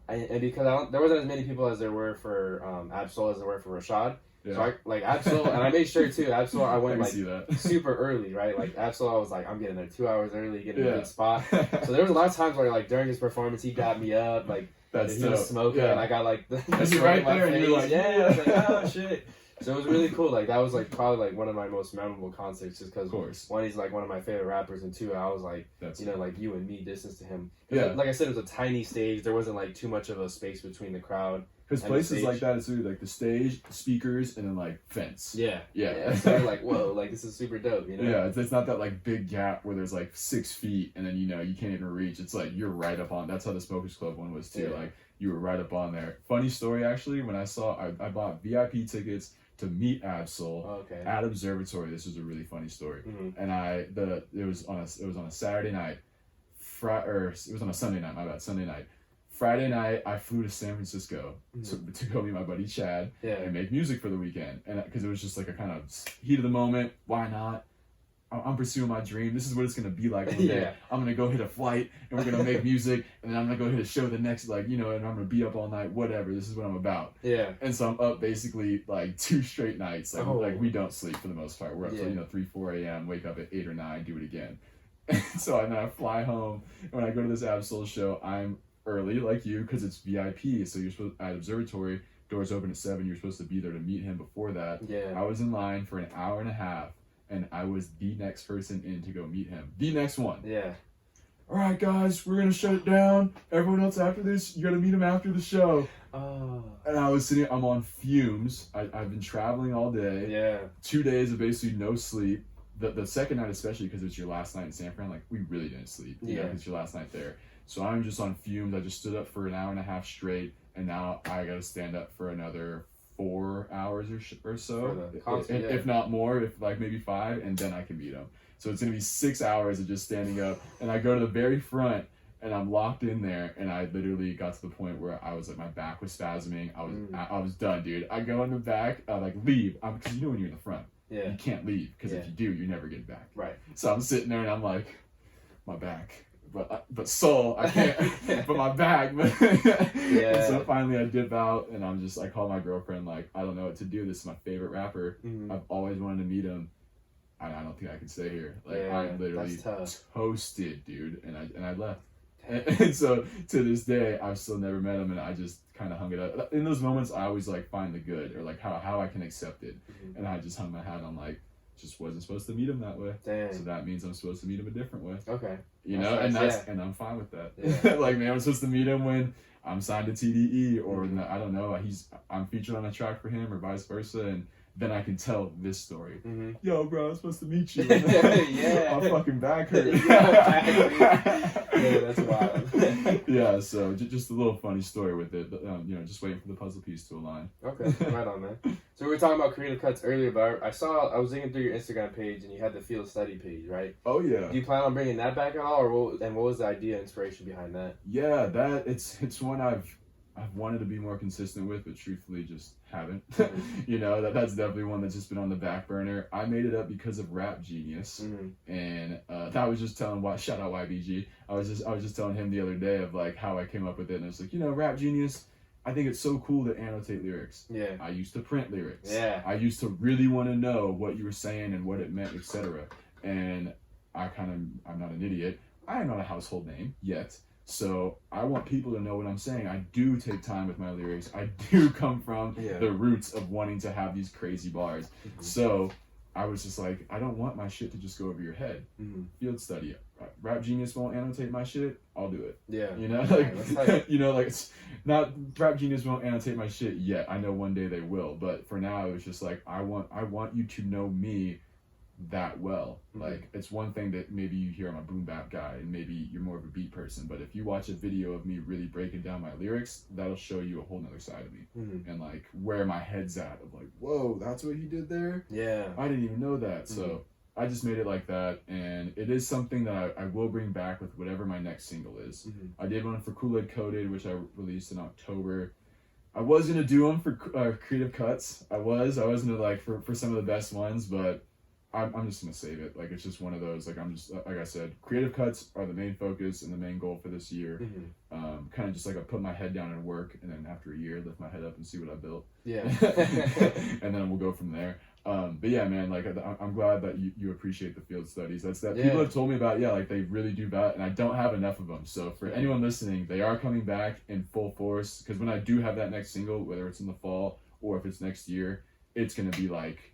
and because there wasn't as many people as there were for Absol as there were for Rashad. Yeah. So I like Absol, and I made sure too. Absol, I went like see that. super early, right? Like Absol, I was like, I'm getting there 2 hours early, getting a Yeah. good spot. So there was a lot of times where like during his performance, he got me up, like he was smoking, and I got like the smoke right in my there, and face. you're like, I was like, oh shit. So it was really cool. Like that was like probably like one of my most memorable concerts, just because one, he's like one of my favorite rappers, and two, I was like, you know, like you and me distance to him. Yeah. Like I said, it was a tiny stage. There wasn't like too much of a space between the crowd. Because places like that, it's really like the stage, the speakers, and then like fence. Yeah. Yeah. So you're like, whoa, like this is super dope, you know? Yeah, it's not that like big gap where there's like 6 feet and then you know you can't even reach. It's like you're right up on. That's how the Smokers Club one was too. Yeah. Like you were right up on there. Funny story actually, when I bought VIP tickets to meet Absol at Observatory. This was a really funny story. Mm-hmm. And it was on a Saturday night, it was on a Sunday night. My bad, Sunday night. Friday night, I flew to San Francisco to go meet my buddy Chad and make music for the weekend. And because it was just like a kind of heat of the moment, why not? I'm pursuing my dream. This is what it's gonna be like one day. I'm gonna go hit a flight and we're gonna make music, and then I'm gonna go hit a show the next, like, you know, and I'm gonna be up all night, whatever. This is what I'm about. Yeah. And so I'm up basically like 2 straight nights. Like, like we don't sleep for the most part. We're up till 3, 4 a.m. Wake up at 8 or 9, do it again. And so I fly home, and when I go to this Absol show, I'm early like you because it's VIP. So you're supposed at Observatory, doors open at 7. You're supposed to be there to meet him before that. Yeah. I was in line for an hour and a half. And I was the next person in to go meet him. The next one. Yeah. All right, guys, we're going to shut it down. Everyone else after this, you got to meet him after the show. Oh. And I was I'm on fumes. I've been traveling all day. Yeah. 2 days of basically no sleep. The second night especially, because it's your last night in San Fran, like, we really didn't sleep. You know, it's your last night there. So I'm just on fumes. I just stood up for an hour and a half straight. And now I got to stand up for another 4 hours or so, concert, if not more, if like maybe 5, and then I can meet him. So it's gonna be 6 hours of just standing up, and I go to the very front, and I'm locked in there, and I literally got to the point where I was like, my back was spasming. I was done, dude. I go in the back, I like leave, because you know when you're in the front, you can't leave, because if you do, you never get back. Right. So I'm sitting there, and I'm like, my back. But soul, I can't. But my back. And so finally, I dip out, and I call my girlfriend, like, I don't know what to do. This is my favorite rapper. I've always wanted to meet him. I don't think I can stay here. Like, I'm literally toasted, dude. And I left. And so to this day, I've still never met him, and I just kind of hung it up. In those moments, I always like find the good, or like how I can accept it. And I just hung my hat on like, just wasn't supposed to meet him that way. Dang. So that means I'm supposed to meet him a different way. Okay. You know, nice, and I'm fine with that. Yeah. Like, man, I'm supposed to meet him when I'm signed to TDE, or I don't know, I'm featured on a track for him, or vice versa, and then I can tell this story. Yo, bro, I'm supposed to meet you. My fucking back hurt. Yeah, that's wild. Yeah, so just a little funny story with it. You know, just waiting for the puzzle piece to align. Okay, right on, man. So we were talking about creative cuts earlier, but I was digging through your Instagram page, and you had the field study page, right? Oh yeah. Do you plan on bringing that back at all, or what was the idea, inspiration behind that? Yeah, it's one I've wanted to be more consistent with, but truthfully just haven't. You know, that's definitely one that's just been on the back burner. I made it up because of Rap Genius, and I was just telling shout out YBG. I was just telling him the other day of like how I came up with it, and I was like, you know, Rap Genius, I think it's so cool to annotate lyrics. Yeah. I used to print lyrics. Yeah. I used to really want to know what you were saying and what it meant, etc. And I'm not an idiot. I am not a household name yet. So I want people to know what I'm saying. I do take time with my lyrics. I do come from the roots of wanting to have these crazy bars. So I was just like, I don't want my shit to just go over your head. Field study. Rap Genius won't annotate my shit. I'll do it. Yeah. You know, like, you know, like, it's not, Rap Genius won't annotate my shit yet. I know one day they will. But for now, it was just like, I want you to know me that well. Like, it's one thing that maybe you hear I'm a boom bap guy and maybe you're more of a beat person, but if you watch a video of me really breaking down my lyrics, that'll show you a whole nother side of me. And like where my head's at of like, whoa, that's what he did there? Yeah. I didn't even know that. So I just made it like that, and it is something that I will bring back with whatever my next single is. I did one for Kool-Aid Coated, which I released in October. I was gonna do them for creative cuts. I was gonna like for some of the best ones, but I'm just gonna save it. Like, it's just one of those, like, I'm just, like I said, creative cuts are the main focus and the main goal for this year. Kind of just like I put my head down and work, and then after a year lift my head up and see what I built. Yeah. And then we'll go from there. But yeah, man, like, I'm glad that you appreciate the field studies. That's that people have told me about. Yeah, like, they really do that, and I don't have enough of them. So for anyone listening, they are coming back in full force, because when I do have that next single, whether it's in the fall or if it's next year, it's gonna be like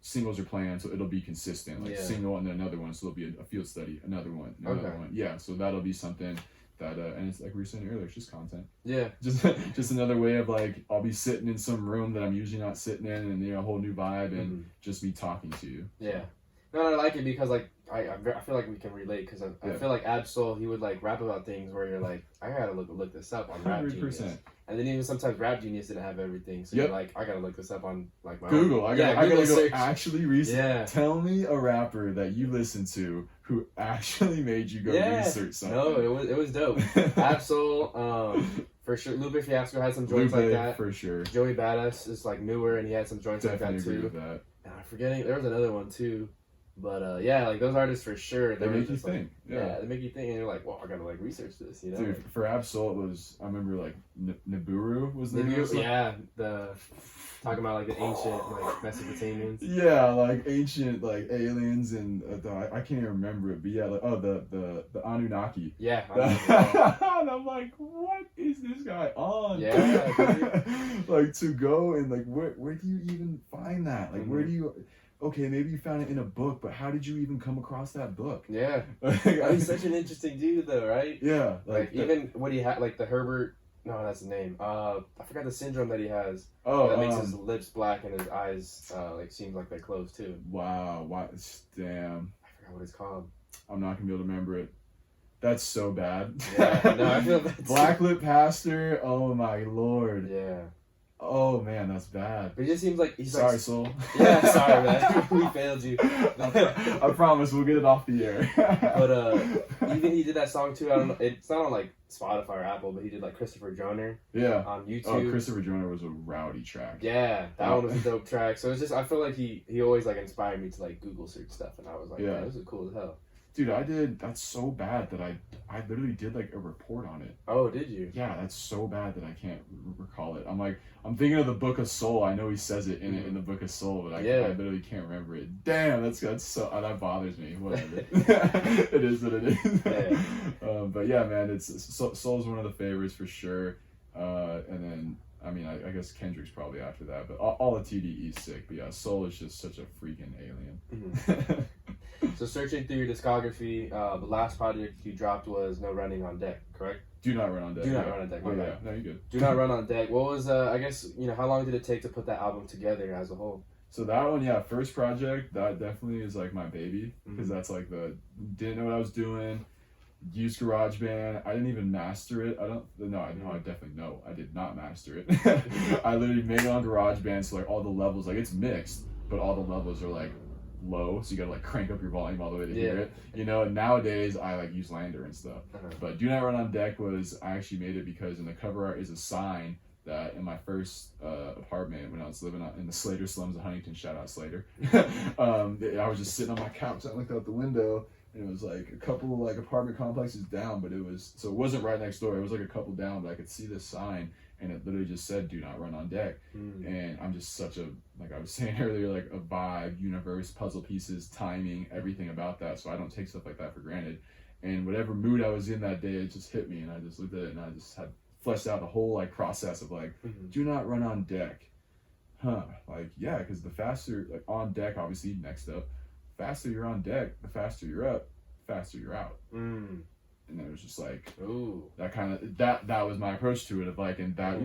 singles are planned, so it'll be consistent, like single and then another one, so there'll be a field study, another one, another one. Yeah, so that'll be something that and it's like we were saying earlier, it's just content. Yeah. Just another way of, like, I'll be sitting in some room that I'm usually not sitting in, and, you know, a whole new vibe, and just me talking to you. Yeah. No, I like it because, like, I feel like we can relate, because I feel like Ab-Soul, he would, like, rap about things where you're like, I gotta look this up on Rap 100%. Genius. And then even sometimes Rap Genius didn't have everything, so you're like, I gotta look this up on, like, my Google. own. I gotta go search. actually research. Yeah. Tell me a rapper that you listen to who actually made you go research something. No, it was dope. Ab-Soul, for sure. Lupe Fiasco had some joints like that. For sure. Joey Badass is, like, newer, and he had some joints Definitely like that, agree too. with that. And I'm forgetting, there was another one, too. But, yeah, like, those artists, for sure. They make you think. Yeah, they make you think, and you're like, well, I gotta, like, research this, you know? Dude, for Ab-Soul, it was, I remember, like, Nibiru was the name. Yeah, talking about, like, the ancient, like, Mesopotamians. Yeah, like, ancient, like, aliens, and I can't even remember it, but yeah, like, the Anunnaki. Yeah. And I'm like, what is this guy on? Yeah. Like, to go and, like, where do you even find that? Like, where do you... Okay, maybe you found it in a book, but how did you even come across that book? Yeah. He's such an interesting dude, though, right? Yeah. Like even what he had, like the Herbert... No, that's his name. I forgot the syndrome that he has. Oh, that makes his lips black and his eyes, like, seems like they're closed, too. Wow. Damn. I forgot what it's called. I'm not going to be able to remember it. That's so bad. Yeah, no, I feel bad, too. Blacklit pastor. Oh, my Lord. Yeah. Oh, man, that's bad. But he just seems like he's sorry, like... Soul. Yeah, sorry, man. We failed you. I promise we'll get it off the air. But even he did that song too. I don't know. It's not on like Spotify or Apple, but he did like Christopher Joner. Yeah. On YouTube. Oh, Christopher Joner was a rowdy track. Yeah, that one was a dope track. So it's just, I feel like he always like inspired me to like Google search stuff, and I was like, yeah, this is cool as hell. Dude, that's so bad that I literally did like a report on it. Oh, did you? Yeah, that's so bad that I can't recall it. I'm thinking of the Book of Soul. I know he says it in the Book of Soul, but I literally can't remember it. Damn, that's so that bothers me. Whatever. It is what it is. Yeah. But yeah, man, Soul's one of the favorites for sure. And then I mean, I guess Kendrick's probably after that, but all the TDE is sick. But yeah, Soul is just such a freaking alien. Mm-hmm. So searching through your discography, the last project you dropped was No Running on Deck, correct? Do Not Run on Deck. Do Not Run on Deck. Oh, yeah. No, you're good. Do Not Run on Deck. What was, I guess, how long did it take to put that album together as a whole? So that one, yeah, first project, that definitely is like my baby, because that's like didn't know what I was doing, used GarageBand, I didn't even master it, I definitely know, I did not master it. I literally made it on GarageBand, so like all the levels, like it's mixed, but all the levels are like low, so you gotta like crank up your volume all the way to hear it, and nowadays I like use Lander and stuff. But Do Not Run on Deck I actually made it because in the cover art is a sign that in my first apartment when I was living in the Slater slums of Huntington, shout out Slater, I was just sitting on my couch, I looked out the window, and it was like a couple of like apartment complexes down, but it wasn't right next door, it was like a couple down, but I could see this sign, and it literally just said, Do Not Run on Deck. And I'm just such a, like I was saying earlier, like a vibe, universe, puzzle pieces, timing, everything about that. So I don't take stuff like that for granted. And whatever mood I was in that day, it just hit me, and I just looked at it, and I just had fleshed out the whole like process of like, do not run on deck. Like, yeah, because the faster, like on deck, obviously next up, faster you're on deck, the faster you're up, faster you're out. And then it was just like, ooh, that kind of, that was my approach to it, of like, and that,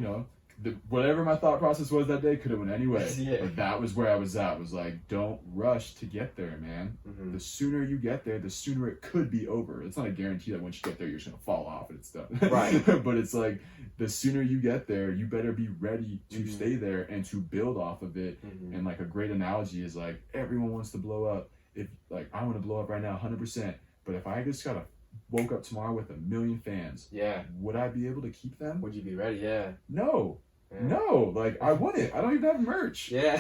whatever my thought process was that day could have went anyway. But that was where I was at, was like, don't rush to get there, man. The sooner you get there, the sooner it could be over. It's not a guarantee that once you get there, you're just going to fall off and it's done. Right. But it's like, the sooner you get there, you better be ready to stay there and to build off of it. And like a great analogy is like, everyone wants to blow up. If like, I want to blow up right now, 100%. But if I just woke up tomorrow with 1 million fans, would I be able to keep them? Would you be ready? Yeah. No. Yeah. No, like I wouldn't. I don't even have merch. Yeah.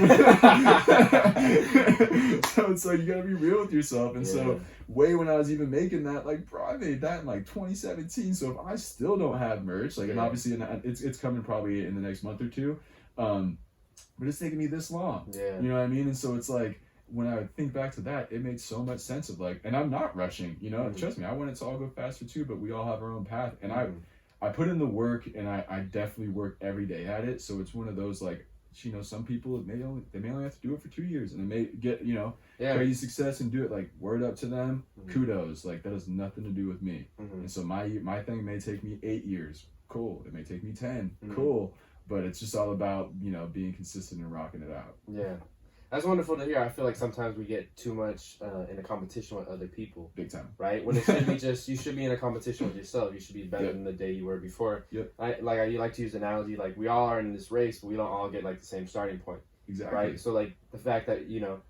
So it's like you gotta be real with yourself. And so way when I was even making that, like bro, I made that in like 2017. So if I still don't have merch, like and obviously it's coming probably in the next month or two. But it's taking me this long. Yeah. You know what I mean? And so it's like when I think back to that, it makes so much sense of like, and I'm not rushing, you know, trust me, I want it to all go faster too, but we all have our own path. And I put in the work and I definitely work every day at it. So it's one of those like, you know, some people they may only have to do it for 2 years and they may get, you know, crazy success and do it. Like word up to them, kudos. Like that has nothing to do with me. And so my thing may take me 8 years. Cool. It may take me 10. Cool. But it's just all about, you know, being consistent and rocking it out. Yeah. That's wonderful to hear. I feel like sometimes we get too much in a competition with other people. Big time. Right? When it should be just, you should be in a competition with yourself. You should be better than the day you were before. Yep. I like to use the analogy, like we all are in this race, but we don't all get like the same starting point. Exactly. Right? So like the fact that, you know,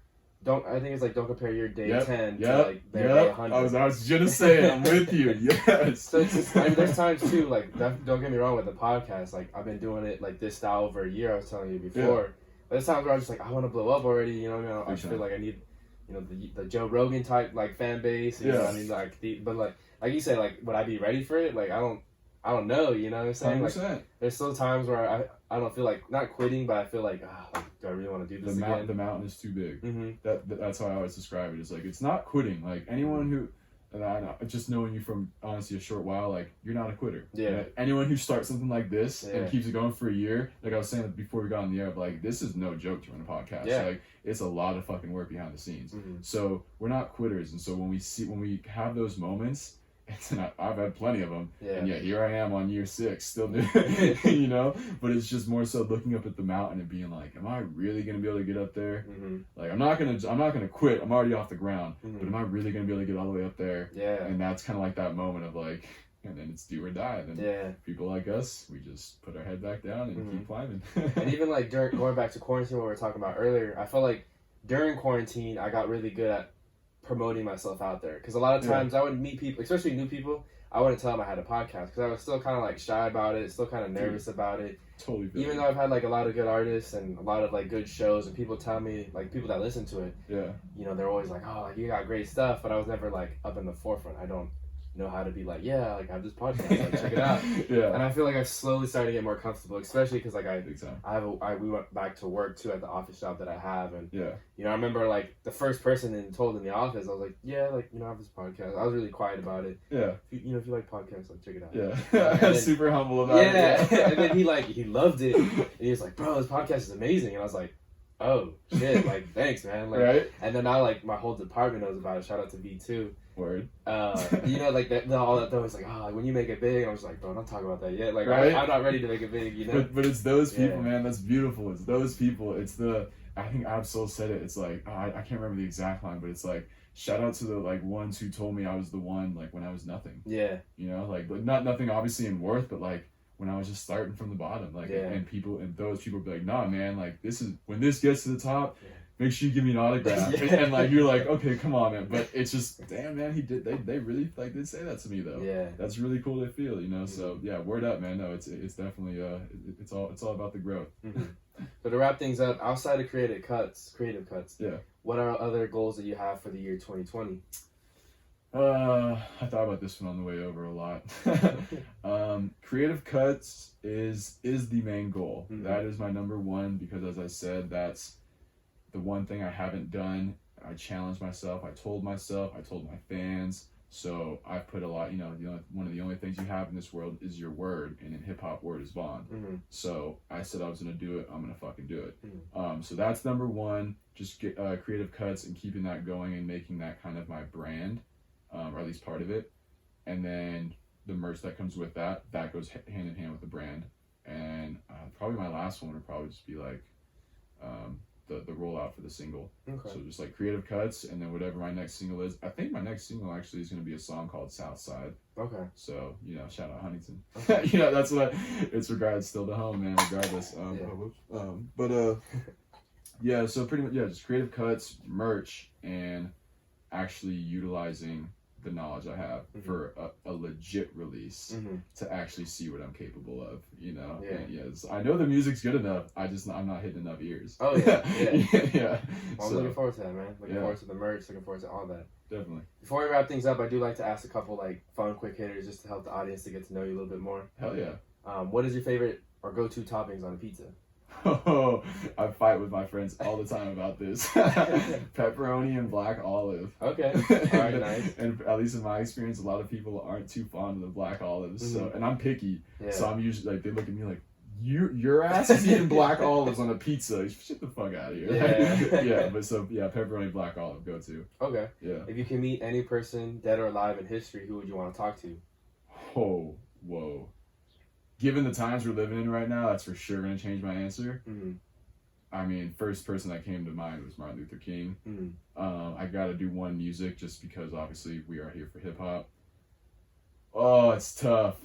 I think it's like don't compare your day 10 to like their day 100. I was just saying, I'm with you. Yes. So it's just, I mean, there's times too, like don't get me wrong with the podcast. Like I've been doing it like this style over a year. I was telling you before. Yeah. But there's times where I'm just like, I want to blow up already. You know what I mean? I feel like I need, you know, the Joe Rogan type like fan base. You know what I mean? Like but like you said, like would I be ready for it? Like I don't know. You know what I'm saying? 100%. Like there's still times where I don't feel like not quitting, but I feel like do I really want to do this again? The mountain is too big. That's how I always describe it. It's like it's not quitting. Like anyone who, and I know, just knowing you from honestly a short while, like you're not a quitter. Yeah. You know, anyone who starts something like this and keeps it going for a year, like I was saying before we got on the air, like this is no joke to run a podcast. Yeah. Like it's a lot of fucking work behind the scenes. So we're not quitters, and so when we have those moments. And I've had plenty of them, and yet here I am on year 6 still doing it, you know, but it's just more so looking up at the mountain and being like, am I really gonna be able to get up there? Like I'm not gonna quit, I'm already off the ground, but am I really gonna be able to get all the way up there? And that's kind of like that moment of like, and then it's do or die. Then people like us, we just put our head back down and keep climbing. And even like going back to quarantine, what we were talking about earlier, I felt like during quarantine I got really good at promoting myself out there, because a lot of times I would meet people, especially new people, I wouldn't tell them I had a podcast because I was still kind of like shy about it, still kind of nervous about it. Totally. Even though I've had like a lot of good artists and a lot of like good shows, and people tell me, like people that listen to it, you know, they're always like, oh, like, you got great stuff, but I was never like up in the forefront. I don't know how to be like, like I have this podcast, like check it out. And I feel like I've slowly started to get more comfortable, especially because like we went back to work too at the office job that I have, and you know, I remember like the first person told in the office, I was like, like, you know, I have this podcast. I was really quiet about it. If you like podcasts, like check it out. Then, super humble about it. And then he loved it, and he was like, bro, this podcast is amazing, and I was like, oh shit, like thanks man, like and then now like my whole department knows about it. Shout out to V2. Word. You know, like all that though is like, when you make it big, I was like, bro, don't talk about that yet. Like I'm not ready to make it big, you know. But it's those people, man. That's beautiful. It's those people. It's I think Absol said it. It's like I can't remember the exact line, but it's like shout out to the like ones who told me I was the one like when I was nothing. You know, like not nothing obviously in worth, but like when I was just starting from the bottom, like and those people be like, nah, man, like this is when this gets to the top. Make sure you give me an autograph. And like you're like, okay, come on, man. But it's just, damn, man, they really like did say that to me though. That's really cool to feel, you know. So word up, man. No, it's definitely it's all about the growth. So to wrap things up, outside of creative cuts, what are other goals that you have for the year 2020? I thought about this one on the way over a lot. Creative cuts is the main goal. That is my number one, because as I said, that's the one thing I haven't done. I challenged myself. I told my fans. So I put a lot, you know, one of the only things you have in this world is your word, and in hip hop, word is bond. So I said I was going to do it. I'm going to fucking do it. So that's number one, just get creative cuts and keeping that going and making that kind of my brand, or at least part of it. And then the merch that comes with that goes hand in hand with the brand. And probably my last one would probably just be like, the rollout for the single. So just like creative cuts, and then whatever my next single is. I think my next single actually is going to be a song called Southside. So, you know, shout out Huntington. You know, that's what it's regards still to home, man, regardless. So pretty much, just creative cuts, merch, and actually utilizing the knowledge I have for a legit release to actually see what I'm capable of, you know. Yeah. And yes, I know the music's good enough. I'm not hitting enough ears. Oh yeah, yeah. Yeah. Well, I'm looking forward to that, man. Looking forward to the merch. Looking forward to all that. Definitely. Before we wrap things up, I do like to ask a couple like fun, quick hitters just to help the audience to get to know you a little bit more. Hell yeah. What is your favorite or go-to toppings on a pizza? Oh, I fight with my friends all the time about this. Pepperoni and black olive. Okay. All right, nice. And at least in my experience, a lot of people aren't too fond of the black olives. So, and I'm picky. Yeah. So I'm usually like, they look at me like, your ass is eating black olives on a pizza. Shut the fuck out of here. Yeah. Yeah, but so yeah, pepperoni, black olive, go to. Okay. Yeah. If you can meet any person, dead or alive in history, who would you want to talk to? Oh, whoa. Given the times we're living in right now, that's for sure going to change my answer. I mean, first person that came to mind was Martin Luther King. I got to do one music just because obviously we are here for hip hop. Oh, it's tough.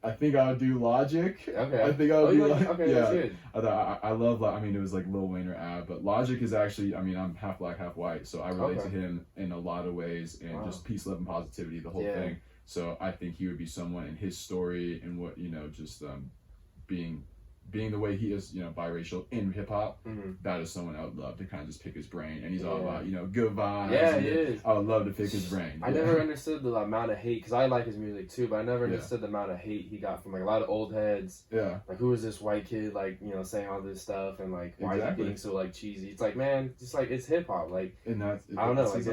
I think I would do Logic. Okay. I think I would do Logic. Okay, yeah. that's good. I love, I mean, it was like Lil Wayne or Ab, but Logic is actually, I mean, I'm half black, half white, so I relate to him in a lot of ways, and just peace, love, and positivity, the whole thing. So I think he would be someone in his story and what, you know, just being the way he is, you know, biracial in hip hop. That is someone I would love to kind of just pick his brain. And he's all about, you know, good vibes. Yeah, he is. I would love to pick his brain. I never understood the amount of hate, because I like his music too, but I never understood the amount of hate he got from like a lot of old heads. Yeah. Like, who is this white kid, like, you know, saying all this stuff, and like, why is he being so like cheesy? It's like, man, just like, it's hip hop. Like, and I don't know. Like,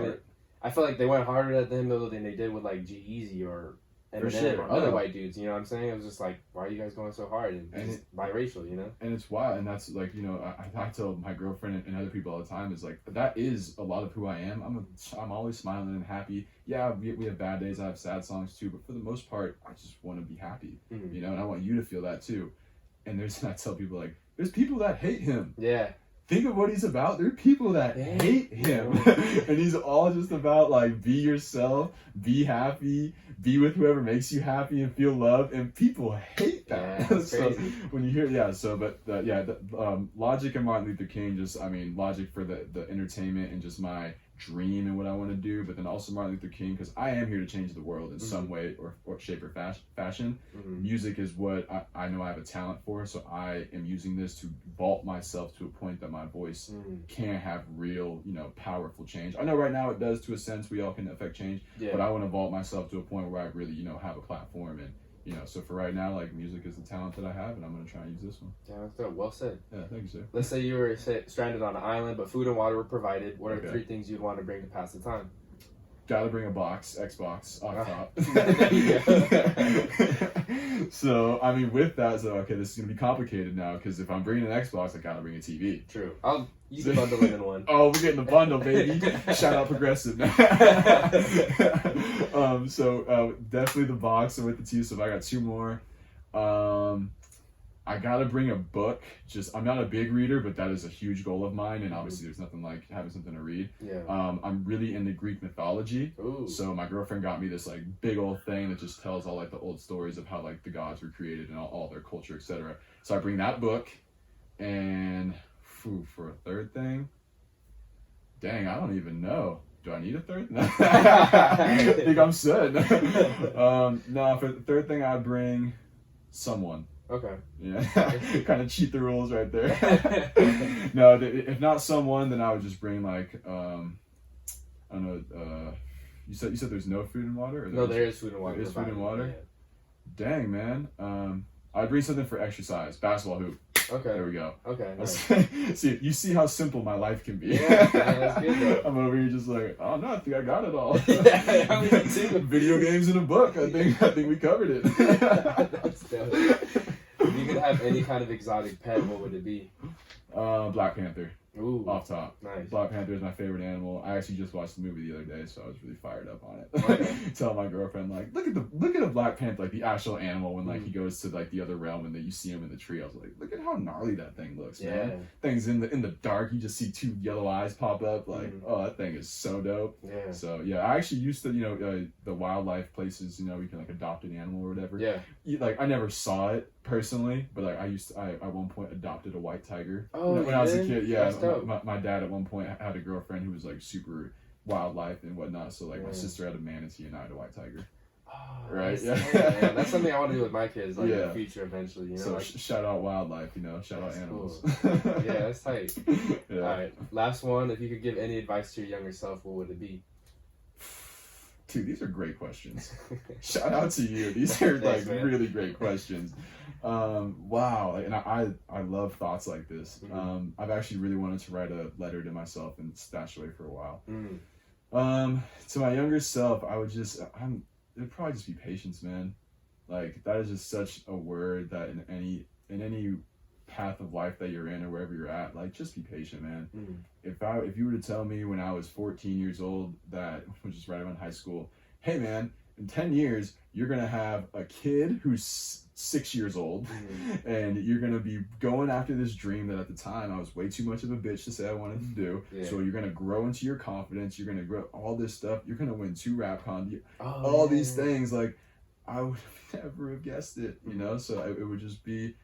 I feel like they went harder at him though than they did with like G-Eazy or Eminem or other white dudes, you know what I'm saying? It was just like, why are you guys going so hard? And it's biracial, you know? And it's wild, and that's like, you know, I tell my girlfriend and other people all the time, is like, that is a lot of who I am. I'm always smiling and happy. Yeah, we have bad days, I have sad songs too, but for the most part, I just want to be happy, you know, and I want you to feel that too. And I tell people, like, there's people that hate him. Yeah. Think of what he's about. There are people that hate him. And he's all just about, like, be yourself, be happy, be with whoever makes you happy and feel loved. And people hate that. Yeah, so crazy. when you hear, Logic and Martin Luther King, just, I mean, Logic for the entertainment and just my dream and what I want to do, but then also Martin Luther King, because I am here to change the world in some way or shape or fashion. Music is what I know I have a talent for, so I am using this to vault myself to a point that my voice can have real, you know, powerful change. I know right now it does to a sense, we all can affect change, but I want to vault myself to a point where I really, you know, have a platform. And you know, so for right now, like, music is the talent that I have, and I'm going to try and use this one. Yeah, that's good. Well said. Yeah, thank you, sir. Let's say you were stranded on an island, but food and water were provided. What are 3 things you'd want to bring to pass the time? Gotta bring a Xbox off top. So, So, I mean, with that, so, okay, this is going to be complicated now, because if I'm bringing an Xbox, I gotta bring a TV. True. You can bundle it in one. Oh, we're getting the bundle, baby. Shout out Progressive. Definitely the box with the TV, so if I got 2 more. I gotta bring a book. I'm not a big reader, but that is a huge goal of mine, and obviously there's nothing like having something to read. Yeah. I'm really into Greek mythology. Ooh. So my girlfriend got me this like big old thing that just tells all like the old stories of how like the gods were created and all their culture, etc. So I bring that book, and for a 3rd thing, dang, I don't even know. Do I need a 3rd? No. I think I'm set. No, for the 3rd thing, I'd bring someone. Okay. Yeah, kind of cheat the rules right there. No, if not someone, then I would just bring like I don't know. You said there's no food and water. No, there is food and water. There is food and water. Yeah. Dang, man. I'd bring something for exercise. Basketball hoop. Okay. There we go. Okay. Nice. See, you see how simple my life can be. Yeah, that's good though. I'm over here just like, oh no, I think I got it all. Yeah, I mean, too. Video games in a book. I think we covered it. That's dope. If you could have any kind of exotic pet, what would it be? Black Panther. Ooh. Off top. Nice. Black Panther is my favorite animal. I actually just watched the movie the other day, so I was really fired up on it. Okay. Tell my girlfriend, like, look at a Black Panther, like the actual animal, when like he goes to like the other realm and then you see him in the tree. I was like, look at how gnarly that thing looks, man. Things in the dark, you just see 2 yellow eyes pop up. Like, oh, that thing is so dope. Yeah. So yeah, I actually used to, you know, the wildlife places, you know, we can like adopt an animal or whatever. Yeah. Like I never saw it personally, but like I at one point adopted a white tiger. Oh, when I was a kid. Yeah, my dad at one point had a girlfriend who was like super wildlife and whatnot. So like my sister had a manatee and I had a white tiger. Oh, Right? Yeah. That's something I want to do with my kids, like in Yeah. the future eventually. You know, So like, shout out wildlife, you know, shout out That's animals. yeah, that's tight. Yeah. All right, last one. If you could give any advice to your younger self, what would it be? Dude, these are great questions. Shout out to you. These are Thanks, like man. really great questions. Wow, and I love thoughts like this. Mhm. I've actually really wanted to write a letter to myself and stash away for a while. Mm. To my younger self, it'd probably just be patience, man. Like that is just such a word that in any path of life that you're in or wherever you're at, like just be patient, man. Mm. If you were to tell me when I was 14 years old, that which is right around high school, hey man, in 10 years you're gonna have a kid who's 6 years old, and you're gonna be going after this dream that at the time I was way too much of a bitch to say I wanted to do. Yeah. So you're gonna grow into your confidence. You're gonna grow all this stuff. You're gonna win 2 rap con. All these things, like I would never have guessed it, you know. So it would just be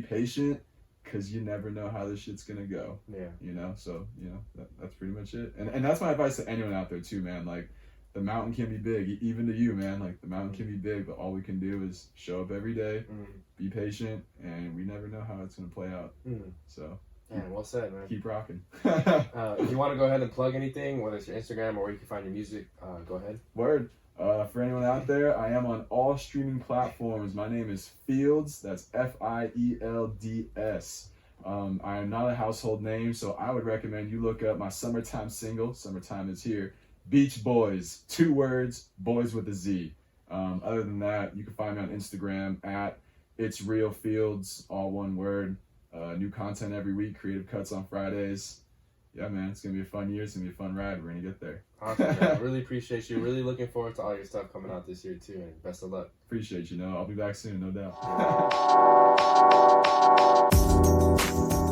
patient, because you never know how this shit's gonna go. Yeah. You know, so you know that's pretty much it. And that's my advice to anyone out there too, man. Like the mountain can be big, even to you, man. Like the mountain can be big, but all we can do is show up every day, be patient, and we never know how it's gonna play out. So Man, well said, man. keep rocking. If you want to go ahead and plug anything, whether it's your Instagram or where you can find your music, go ahead. Word. For anyone out there, I am on all streaming platforms. My name is Fields. That's Fields. I am not a household name, so I would recommend you look up my summertime single. Summertime is here. Beach Boys. 2 words. Boys with a Z. Other than that, you can find me on Instagram at It's Real Fields, all one word. New content every week. Creative Cuts on Fridays. Yeah, man, it's gonna be a fun year. It's gonna be a fun ride. We're gonna get there. Awesome, man. Really appreciate you. Really looking forward to all your stuff coming out this year too, and best of luck. Appreciate you. Know I'll be back soon, no doubt. Yeah.